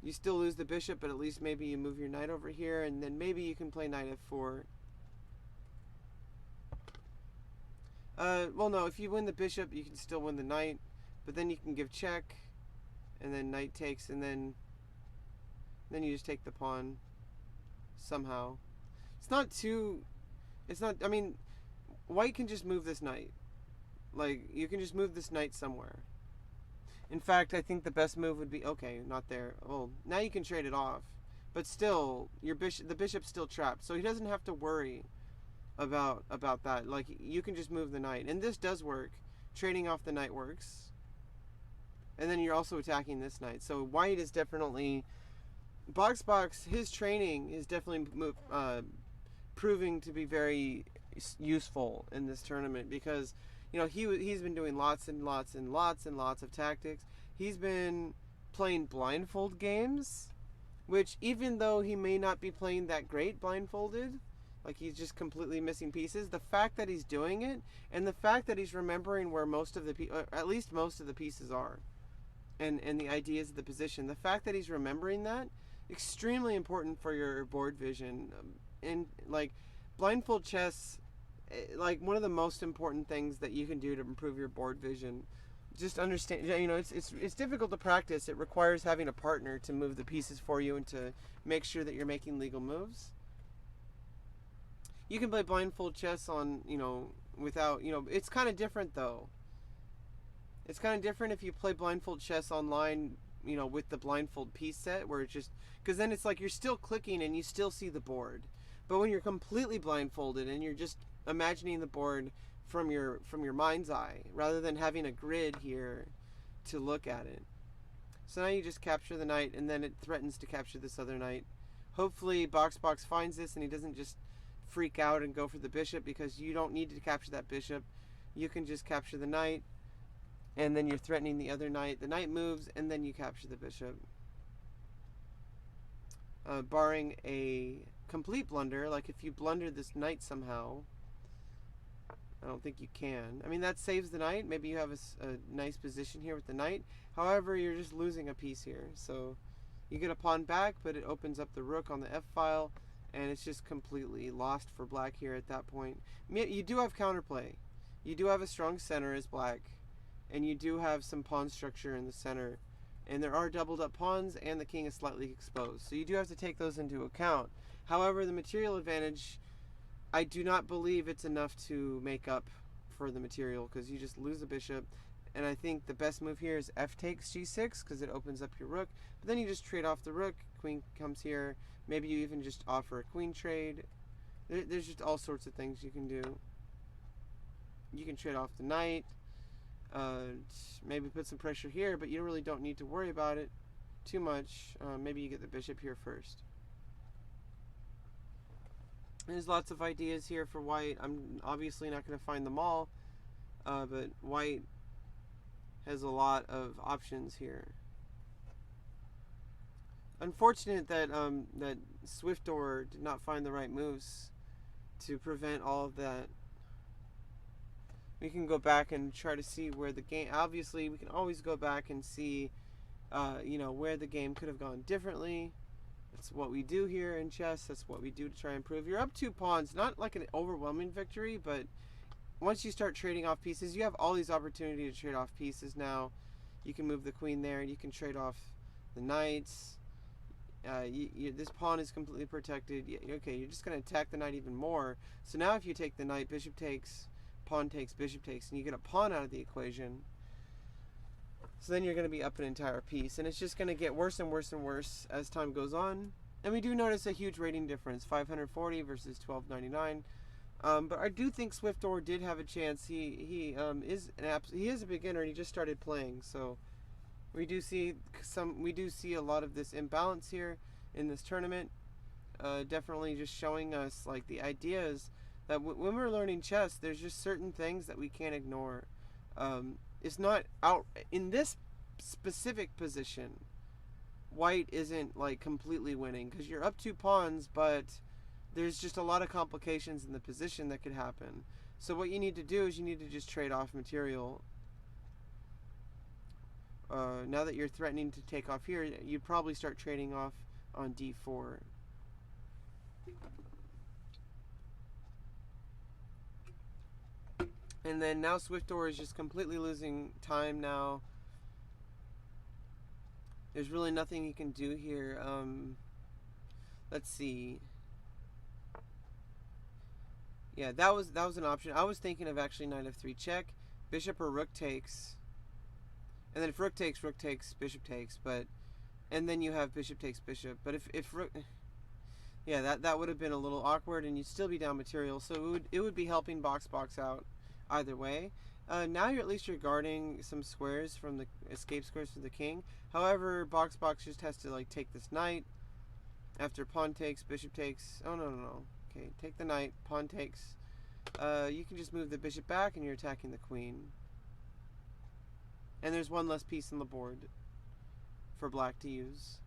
You still lose the bishop, but at least maybe you move your knight over here, and then maybe you can play knight f4. Well, no, if you win the bishop, you can still win the knight, but then you can give check, and then knight takes, and then you just take the pawn somehow. I mean, white can just move this knight. Like, you can just move this knight somewhere. In fact, I think the best move would be, okay, not there. Well, now you can trade it off. But still, the bishop's still trapped. So he doesn't have to worry about that. Like, you can just move the knight. And this does work. Trading off the knight works. And then you're also attacking this knight. So white is definitely... Box, his training is definitely proving to be very useful in this tournament because... You know, he's been doing lots and lots of tactics. He's been playing blindfold games, which even though he may not be playing that great blindfolded, like he's just completely missing pieces, the fact that he's doing it and the fact that he's remembering where at least most of the pieces are and the ideas of the position, the fact that he's remembering that, extremely important for your board vision. And like blindfold chess, like one of the most important things that you can do to improve your board vision. Just understand, you know, it's difficult to practice. It requires having a partner to move the pieces for you and to make sure that you're making legal moves. You can play blindfold chess on, you know, without, you know, it's kind of different though. It's kind of different if you play blindfold chess online, you know, with the blindfold piece set where it's just, because then it's like you're still clicking and you still see the board. But when you're completely blindfolded and you're just imagining the board from your mind's eye rather than having a grid here to look at it. So now you just capture the knight and then it threatens to capture this other knight. Hopefully Box finds this and he doesn't just freak out and go for the bishop because you don't need to capture that bishop. You can just capture the knight and then you're threatening the other knight. The knight moves and then you capture the bishop. Barring a complete blunder, like if you blunder this knight somehow, I don't think you can. I mean, that saves the knight. Maybe you have a nice position here with the knight. However, you're just losing a piece here. So you get a pawn back, but it opens up the rook on the f-file, and it's just completely lost for black here at that point. You do have counterplay. You do have a strong center as black, and you do have some pawn structure in the center. And there are doubled up pawns, and the king is slightly exposed. So you do have to take those into account. However, the material advantage, I do not believe it's enough to make up for the material because you just lose the bishop. And I think the best move here is f takes g6 because it opens up your rook. But then you just trade off the rook. Queen comes here. Maybe you even just offer a queen trade. There's just all sorts of things you can do. You can trade off the knight. Maybe put some pressure here, but you really don't need to worry about it too much. Maybe you get the bishop here first. There's lots of ideas here for white. I'm obviously not going to find them all, but white has a lot of options here. Unfortunate that that Swiftdoor did not find the right moves to prevent all of that. We can go back and try to see where the game. Obviously, we can always go back and see, you know, where the game could have gone differently. That's what we do here in chess. That's what we do to try and improve. You're up 2 pawns, not like an overwhelming victory, but once you start trading off pieces, you have all these opportunities to trade off pieces now. You can move the queen there, and you can trade off the knights. This pawn is completely protected. Okay, you're just going to attack the knight even more. So now if you take the knight, bishop takes, pawn takes, bishop takes, and you get a pawn out of the equation. So then you're going to be up an entire piece, and it's just going to get worse and worse and worse as time goes on. And we do notice a huge rating difference, 540 versus 1299. But I do think Swiftor did have a chance. He is a beginner, and he just started playing, so we do see a lot of this imbalance here in this tournament. Definitely just showing us like the ideas that when we're learning chess, there's just certain things that we can't ignore. It's not out in this specific position. White isn't like completely winning because you're up 2 pawns, but there's just a lot of complications in the position that could happen. So what you need to do is you need to just trade off material. Now that you're threatening to take off here, you'd probably start trading off on d4. And then now Swiftor is just completely losing time now. There's really nothing he can do here. Let's see. Yeah, that was an option. I was thinking of actually knight f3 check, bishop or rook takes. And then if rook takes, bishop takes, and then you have bishop takes bishop. But if rook, yeah, that would have been a little awkward, and you'd still be down material. So it would be helping box out either way. Now at least you're guarding some squares from the escape squares for the king. However, box just has to like take this knight after pawn takes, bishop takes. Oh no. Okay, take the knight, pawn takes. You can just move the bishop back, and you're attacking the queen. And there's one less piece on the board for black to use.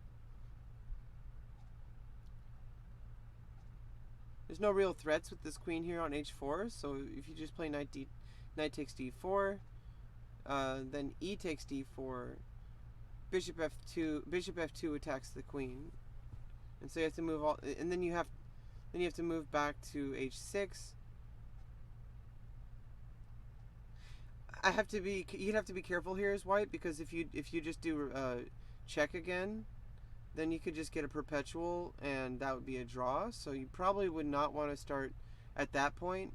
There's no real threats with this queen here on h4, so if you just play knight takes d4, then e takes d4, bishop f2 attacks the queen, and so you have to move all, and then you have to move back to h6. You'd have to be careful here as white, because if you just do check again, then you could just get a perpetual, and that would be a draw. So you probably would not want to start at that point.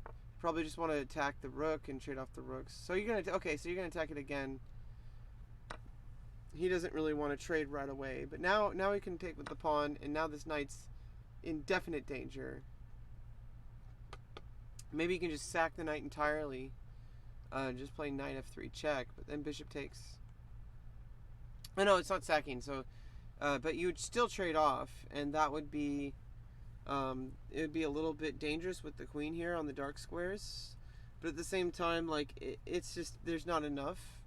You probably just want to attack the rook and trade off the rooks. So you're gonna attack it again. He doesn't really want to trade right away, but now he can take with the pawn, and now this knight's in definite danger. Maybe you can just sack the knight entirely. Just play knight f3 check, but then bishop takes. Oh no, it's not sacking. So, but you would still trade off, and that would be, it would be a little bit dangerous with the queen here on the dark squares. But at the same time, like it's just there's not enough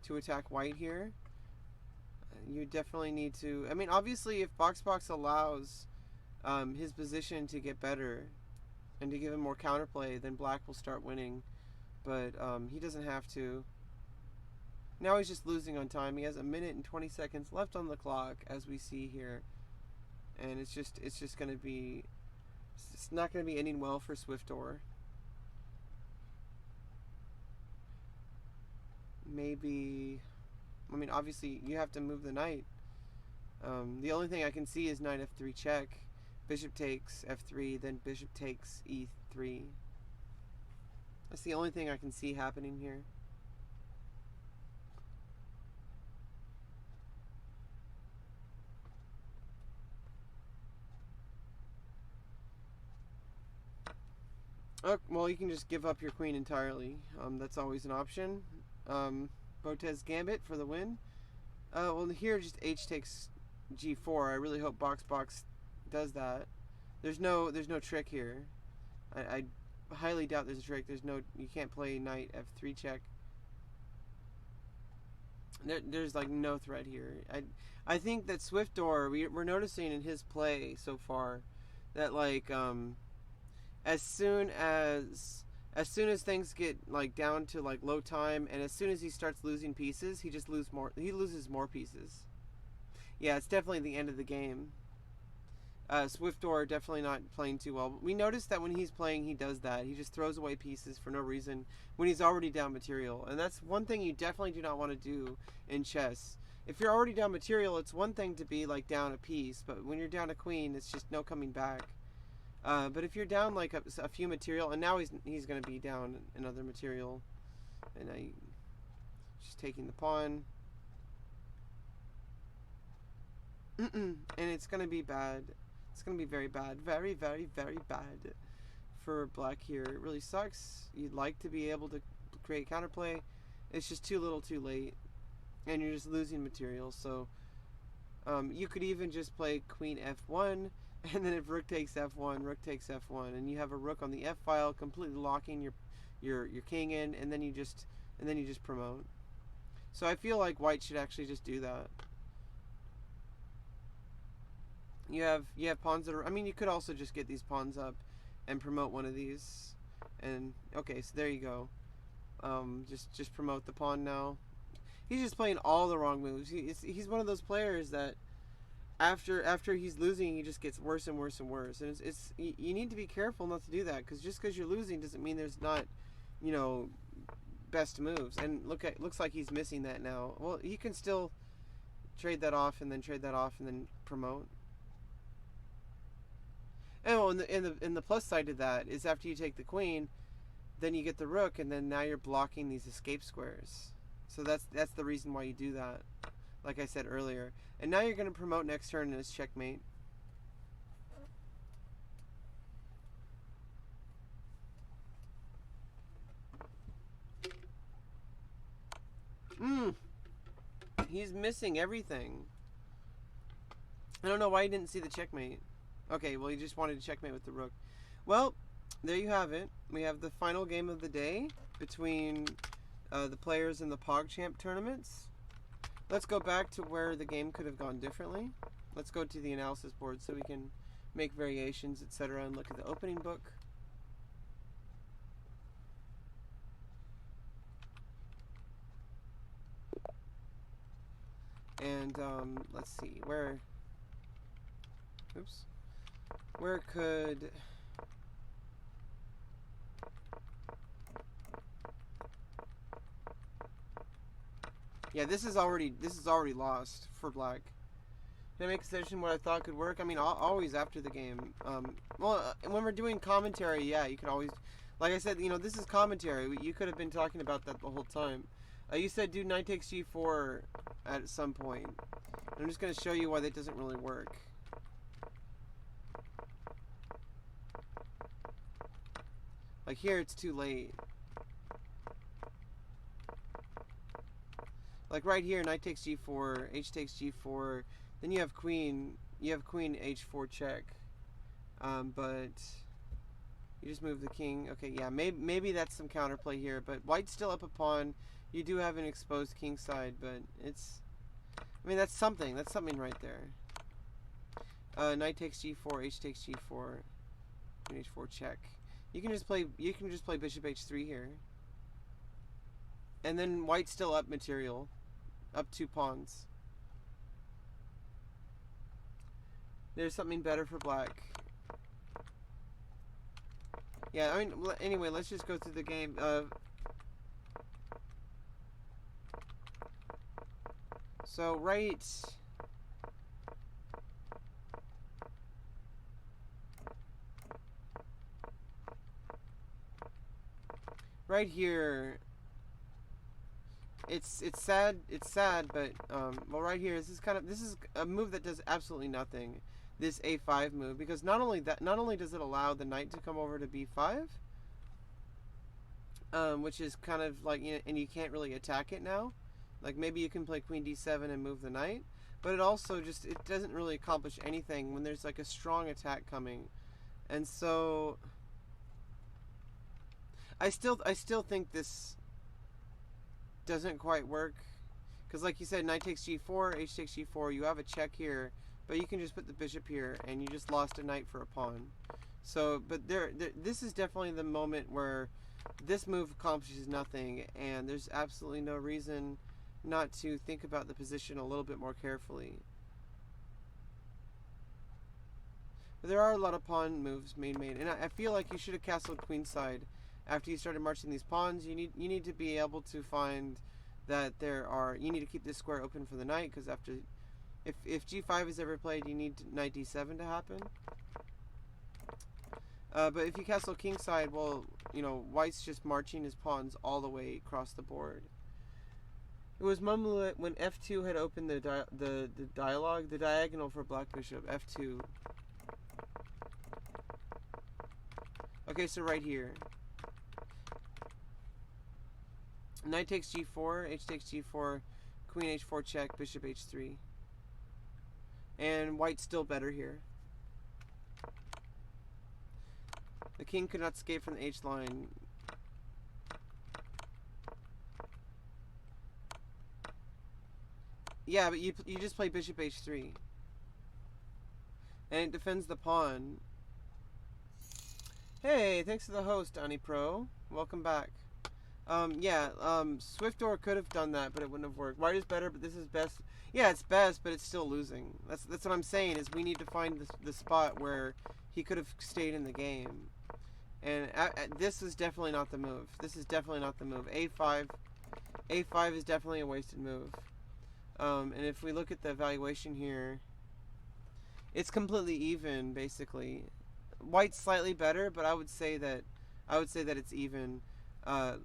to attack white here. You definitely need to. I mean, obviously, if box allows his position to get better and to give him more counterplay, then black will start winning. But he doesn't have to. Now he's just losing on time. He has 1 minute and 20 seconds left on the clock, as we see here, and it's just going to be, it's not going to be ending well for Swiftor. Maybe, I mean, obviously you have to move the knight. The only thing I can see is knight f3 check, bishop takes f3, then bishop takes e3. That's the only thing I can see happening here. Oh, well, you can just give up your queen entirely. That's always an option. Botez Gambit for the win. Well, here just h takes g4. I really hope box does that. There's no trick here. I highly doubt there's a trick. You can't play knight f3 check. There's like no threat here. I think that Swiftor, we're noticing in his play so far that like as soon as things get like down to like low time, and as soon as he starts losing pieces, he loses more pieces. Yeah, it's definitely the end of the game. Swiftor definitely not playing too well. We noticed that when he's playing, he does that. He just throws away pieces for no reason when he's already down material. And that's one thing you definitely do not want to do in chess. If you're already down material, it's one thing to be like down a piece, but when you're down a queen, it's just no coming back. But if you're down like a few material, and now he's going to be down another material, and now just taking the pawn. And it's going to be bad. It's going to be very bad. Very, very, very bad for black here. It really sucks. You'd like to be able to create counterplay. It's just too little too late. And you're just losing material. So you could even just play queen f1. And then if rook takes f1, rook takes f1. And you have a rook on the f file completely locking your king in. And then you just promote. So I feel like white should actually just do that. You have pawns that are, I mean, you could also just get these pawns up and promote one of these. And okay, so there you go. Just promote the pawn now. He's just playing all the wrong moves. He's one of those players that after he's losing, he just gets worse and worse and worse. And you need to be careful not to do that, because just because you're losing doesn't mean there's not, best moves. And looks like he's missing that now. Well, he can still trade that off and then trade that off and then promote. And the plus side to that is after you take the queen, then you get the rook, and then now you're blocking these escape squares. So that's the reason why you do that, like I said earlier. And now you're going to promote next turn and it's checkmate. He's missing everything. I don't know why he didn't see the checkmate. Okay, well, he just wanted to checkmate with the rook. Well, there you have it. We have the final game of the day between the players in the Pogchamps tournaments. Let's go back to where the game could have gone differently. Let's go to the analysis board so we can make variations, etc., and look at the opening book. And let's see, where could this is already lost for black. Can I make a suggestion what I thought could work? I mean, always after the game. When we're doing commentary, yeah, you can always, like I said, this is commentary. You could have been talking about that the whole time. You said do knight takes g4 at some point. I'm just going to show you why that doesn't really work. Like here, it's too late. Like right here, knight takes g4, h takes g4. Then you have queen h4 check. But you just move the king. Okay, yeah, maybe that's some counterplay here. But white's still up a pawn. You do have an exposed king side, but it's, I mean, that's something. That's something right there. Knight takes g4, h takes g4, queen h4 check. You can just play bishop h3 here. And then white's still up material, up 2 pawns. There's something better for black. Yeah, I mean, anyway, let's just go through the game. So right here, it's sad, but well, right here, this is a move that does absolutely nothing. This a5 move, because not only does it allow the knight to come over to b5, which is kind of like, and you can't really attack it now. Like maybe you can play queen d7 and move the knight, but it also it doesn't really accomplish anything when there's like a strong attack coming. And so I still think this doesn't quite work, because like you said, knight takes g4, h takes g4, you have a check here, but you can just put the bishop here and you just lost a knight for a pawn. So, but this is definitely the moment where this move accomplishes nothing, and there's absolutely no reason not to think about the position a little bit more carefully. But there are a lot of pawn moves being made, and I feel like you should have castled queenside after you started marching these pawns. You need to be able to find that you need to keep this square open for the knight, because if g5 is ever played, you need knight d7 to happen. But if you castle kingside, well, you know, white's just marching his pawns all the way across the board. It was Mumlet when f2 had opened the dialogue, the diagonal for black bishop, f2. Okay, so right here. Knight takes g4, h takes g4, queen h4 check, bishop h3. And white's still better here. The king could not escape from the h line. Yeah, but you just play bishop h3. And it defends the pawn. Hey, thanks to the host, Ani Pro. Welcome back. Swiftdoor could have done that, but it wouldn't have worked. White is better, but this is best. Yeah, it's best, but it's still losing. That's what I'm saying, is we need to find the spot where he could have stayed in the game. And this is definitely not the move. This is definitely not the move. A5 is definitely a wasted move. And if we look at the evaluation here, it's completely even, basically. White's slightly better, but I would say that it's even.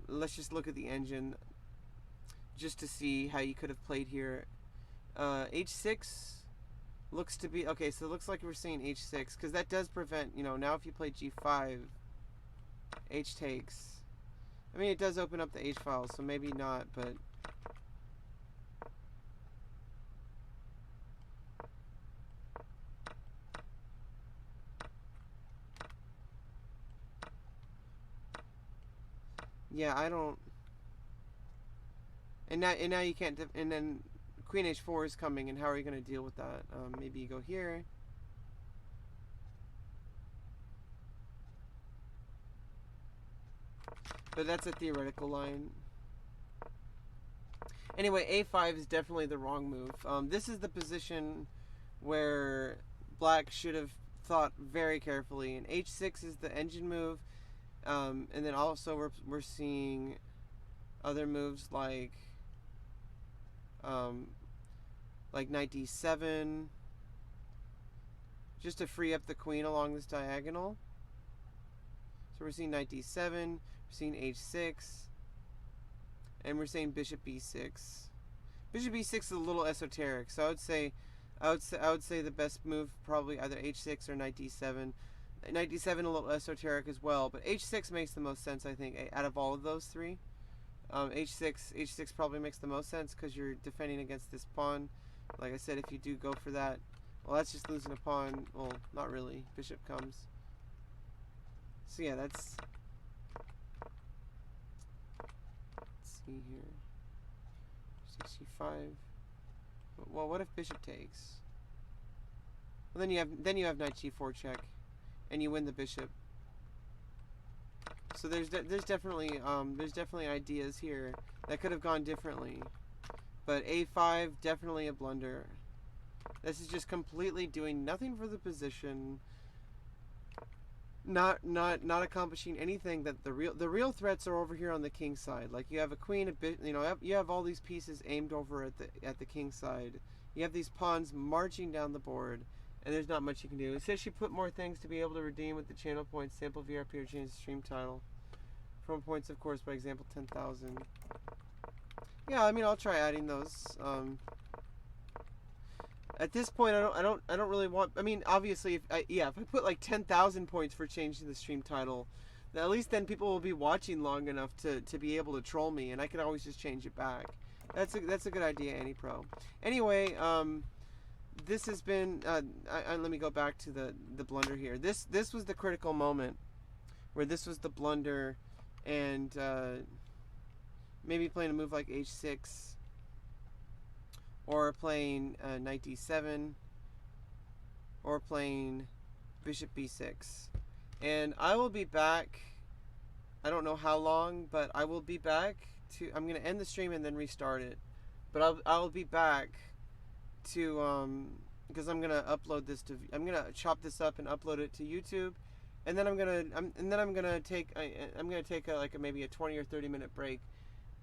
Let's just look at the engine just to see how you could have played here. H6 looks to be okay, so it looks like we're saying H6 because that does prevent, you know, now if you play G5, H takes. I mean, it does open up the H file, so maybe not, but yeah, I don't. And now you can't. And then Queen H4 is coming, and how are you going to deal with that? Maybe you go here. But that's a theoretical line. Anyway, A5 is definitely the wrong move. This is the position where black should have thought very carefully. And H6 is the engine move. And then also we're seeing other moves like knight d7, just to free up the queen along this diagonal. So we're seeing knight d7, we're seeing h6, and we're saying bishop b6. Bishop b6 is a little esoteric, so I would say the best move probably either h6 or knight d7. Knight d7 a little esoteric as well, but h6 makes the most sense, I think, out of all of those three. H6 probably makes the most sense because you're defending against this pawn. Like I said, if you do go for that, well, that's just losing a pawn. Well, not really. Bishop comes. So yeah, let's see here. 65. Well, what if bishop takes? Well, then you have knight g4 check, and you win the bishop. So there's definitely ideas here that could have gone differently, but A5 definitely a blunder. This is just completely doing nothing for the position, not accomplishing anything. That the real threats are over here on the king side. Like you have a queen, a bit, you know, you have all these pieces aimed over at the king side. You have these pawns marching down the board. And there's not much you can do. It says she put more things to be able to redeem with the channel points, sample VRP, or change the stream title. From points, of course, by example, 10,000. Yeah, I mean, I'll try adding those. At this point, I don't really want. I mean, obviously, if I put like 10,000 points for changing the stream title, at least then people will be watching long enough to be able to troll me, and I can always just change it back. That's a good idea, Annie Pro. Anyway, this has been. Let me go back to the blunder here. This was the critical moment, where this was the blunder, and maybe playing a move like h6, or playing knight d7, or playing bishop b6. And I will be back. I don't know how long, but I will be back to. I'm gonna end the stream and then restart it. But I'll be back to because I'm gonna upload this to. I'm gonna chop this up and upload it to YouTube, and then I'm gonna take maybe a 20 or 30 minute break,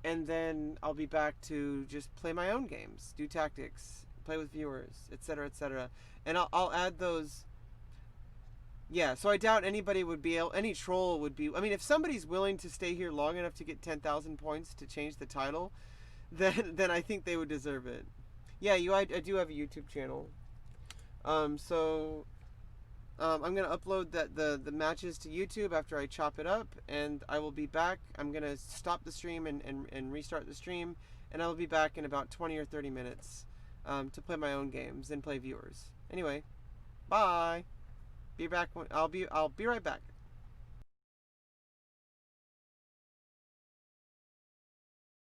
and then I'll be back to just play my own games, do tactics, play with viewers, etc., etc. And I'll add those. Yeah, so I doubt anybody would be able, any troll would be, I mean, if somebody's willing to stay here long enough to get 10,000 points to change the title, then I think they would deserve it. Yeah, I do have a YouTube channel. So I'm gonna upload the matches to YouTube after I chop it up, and I will be back. I'm gonna stop the stream and restart the stream, and I will be back in about 20 or 30 minutes to play my own games and play viewers. Anyway, bye. Be back when I'll be right back.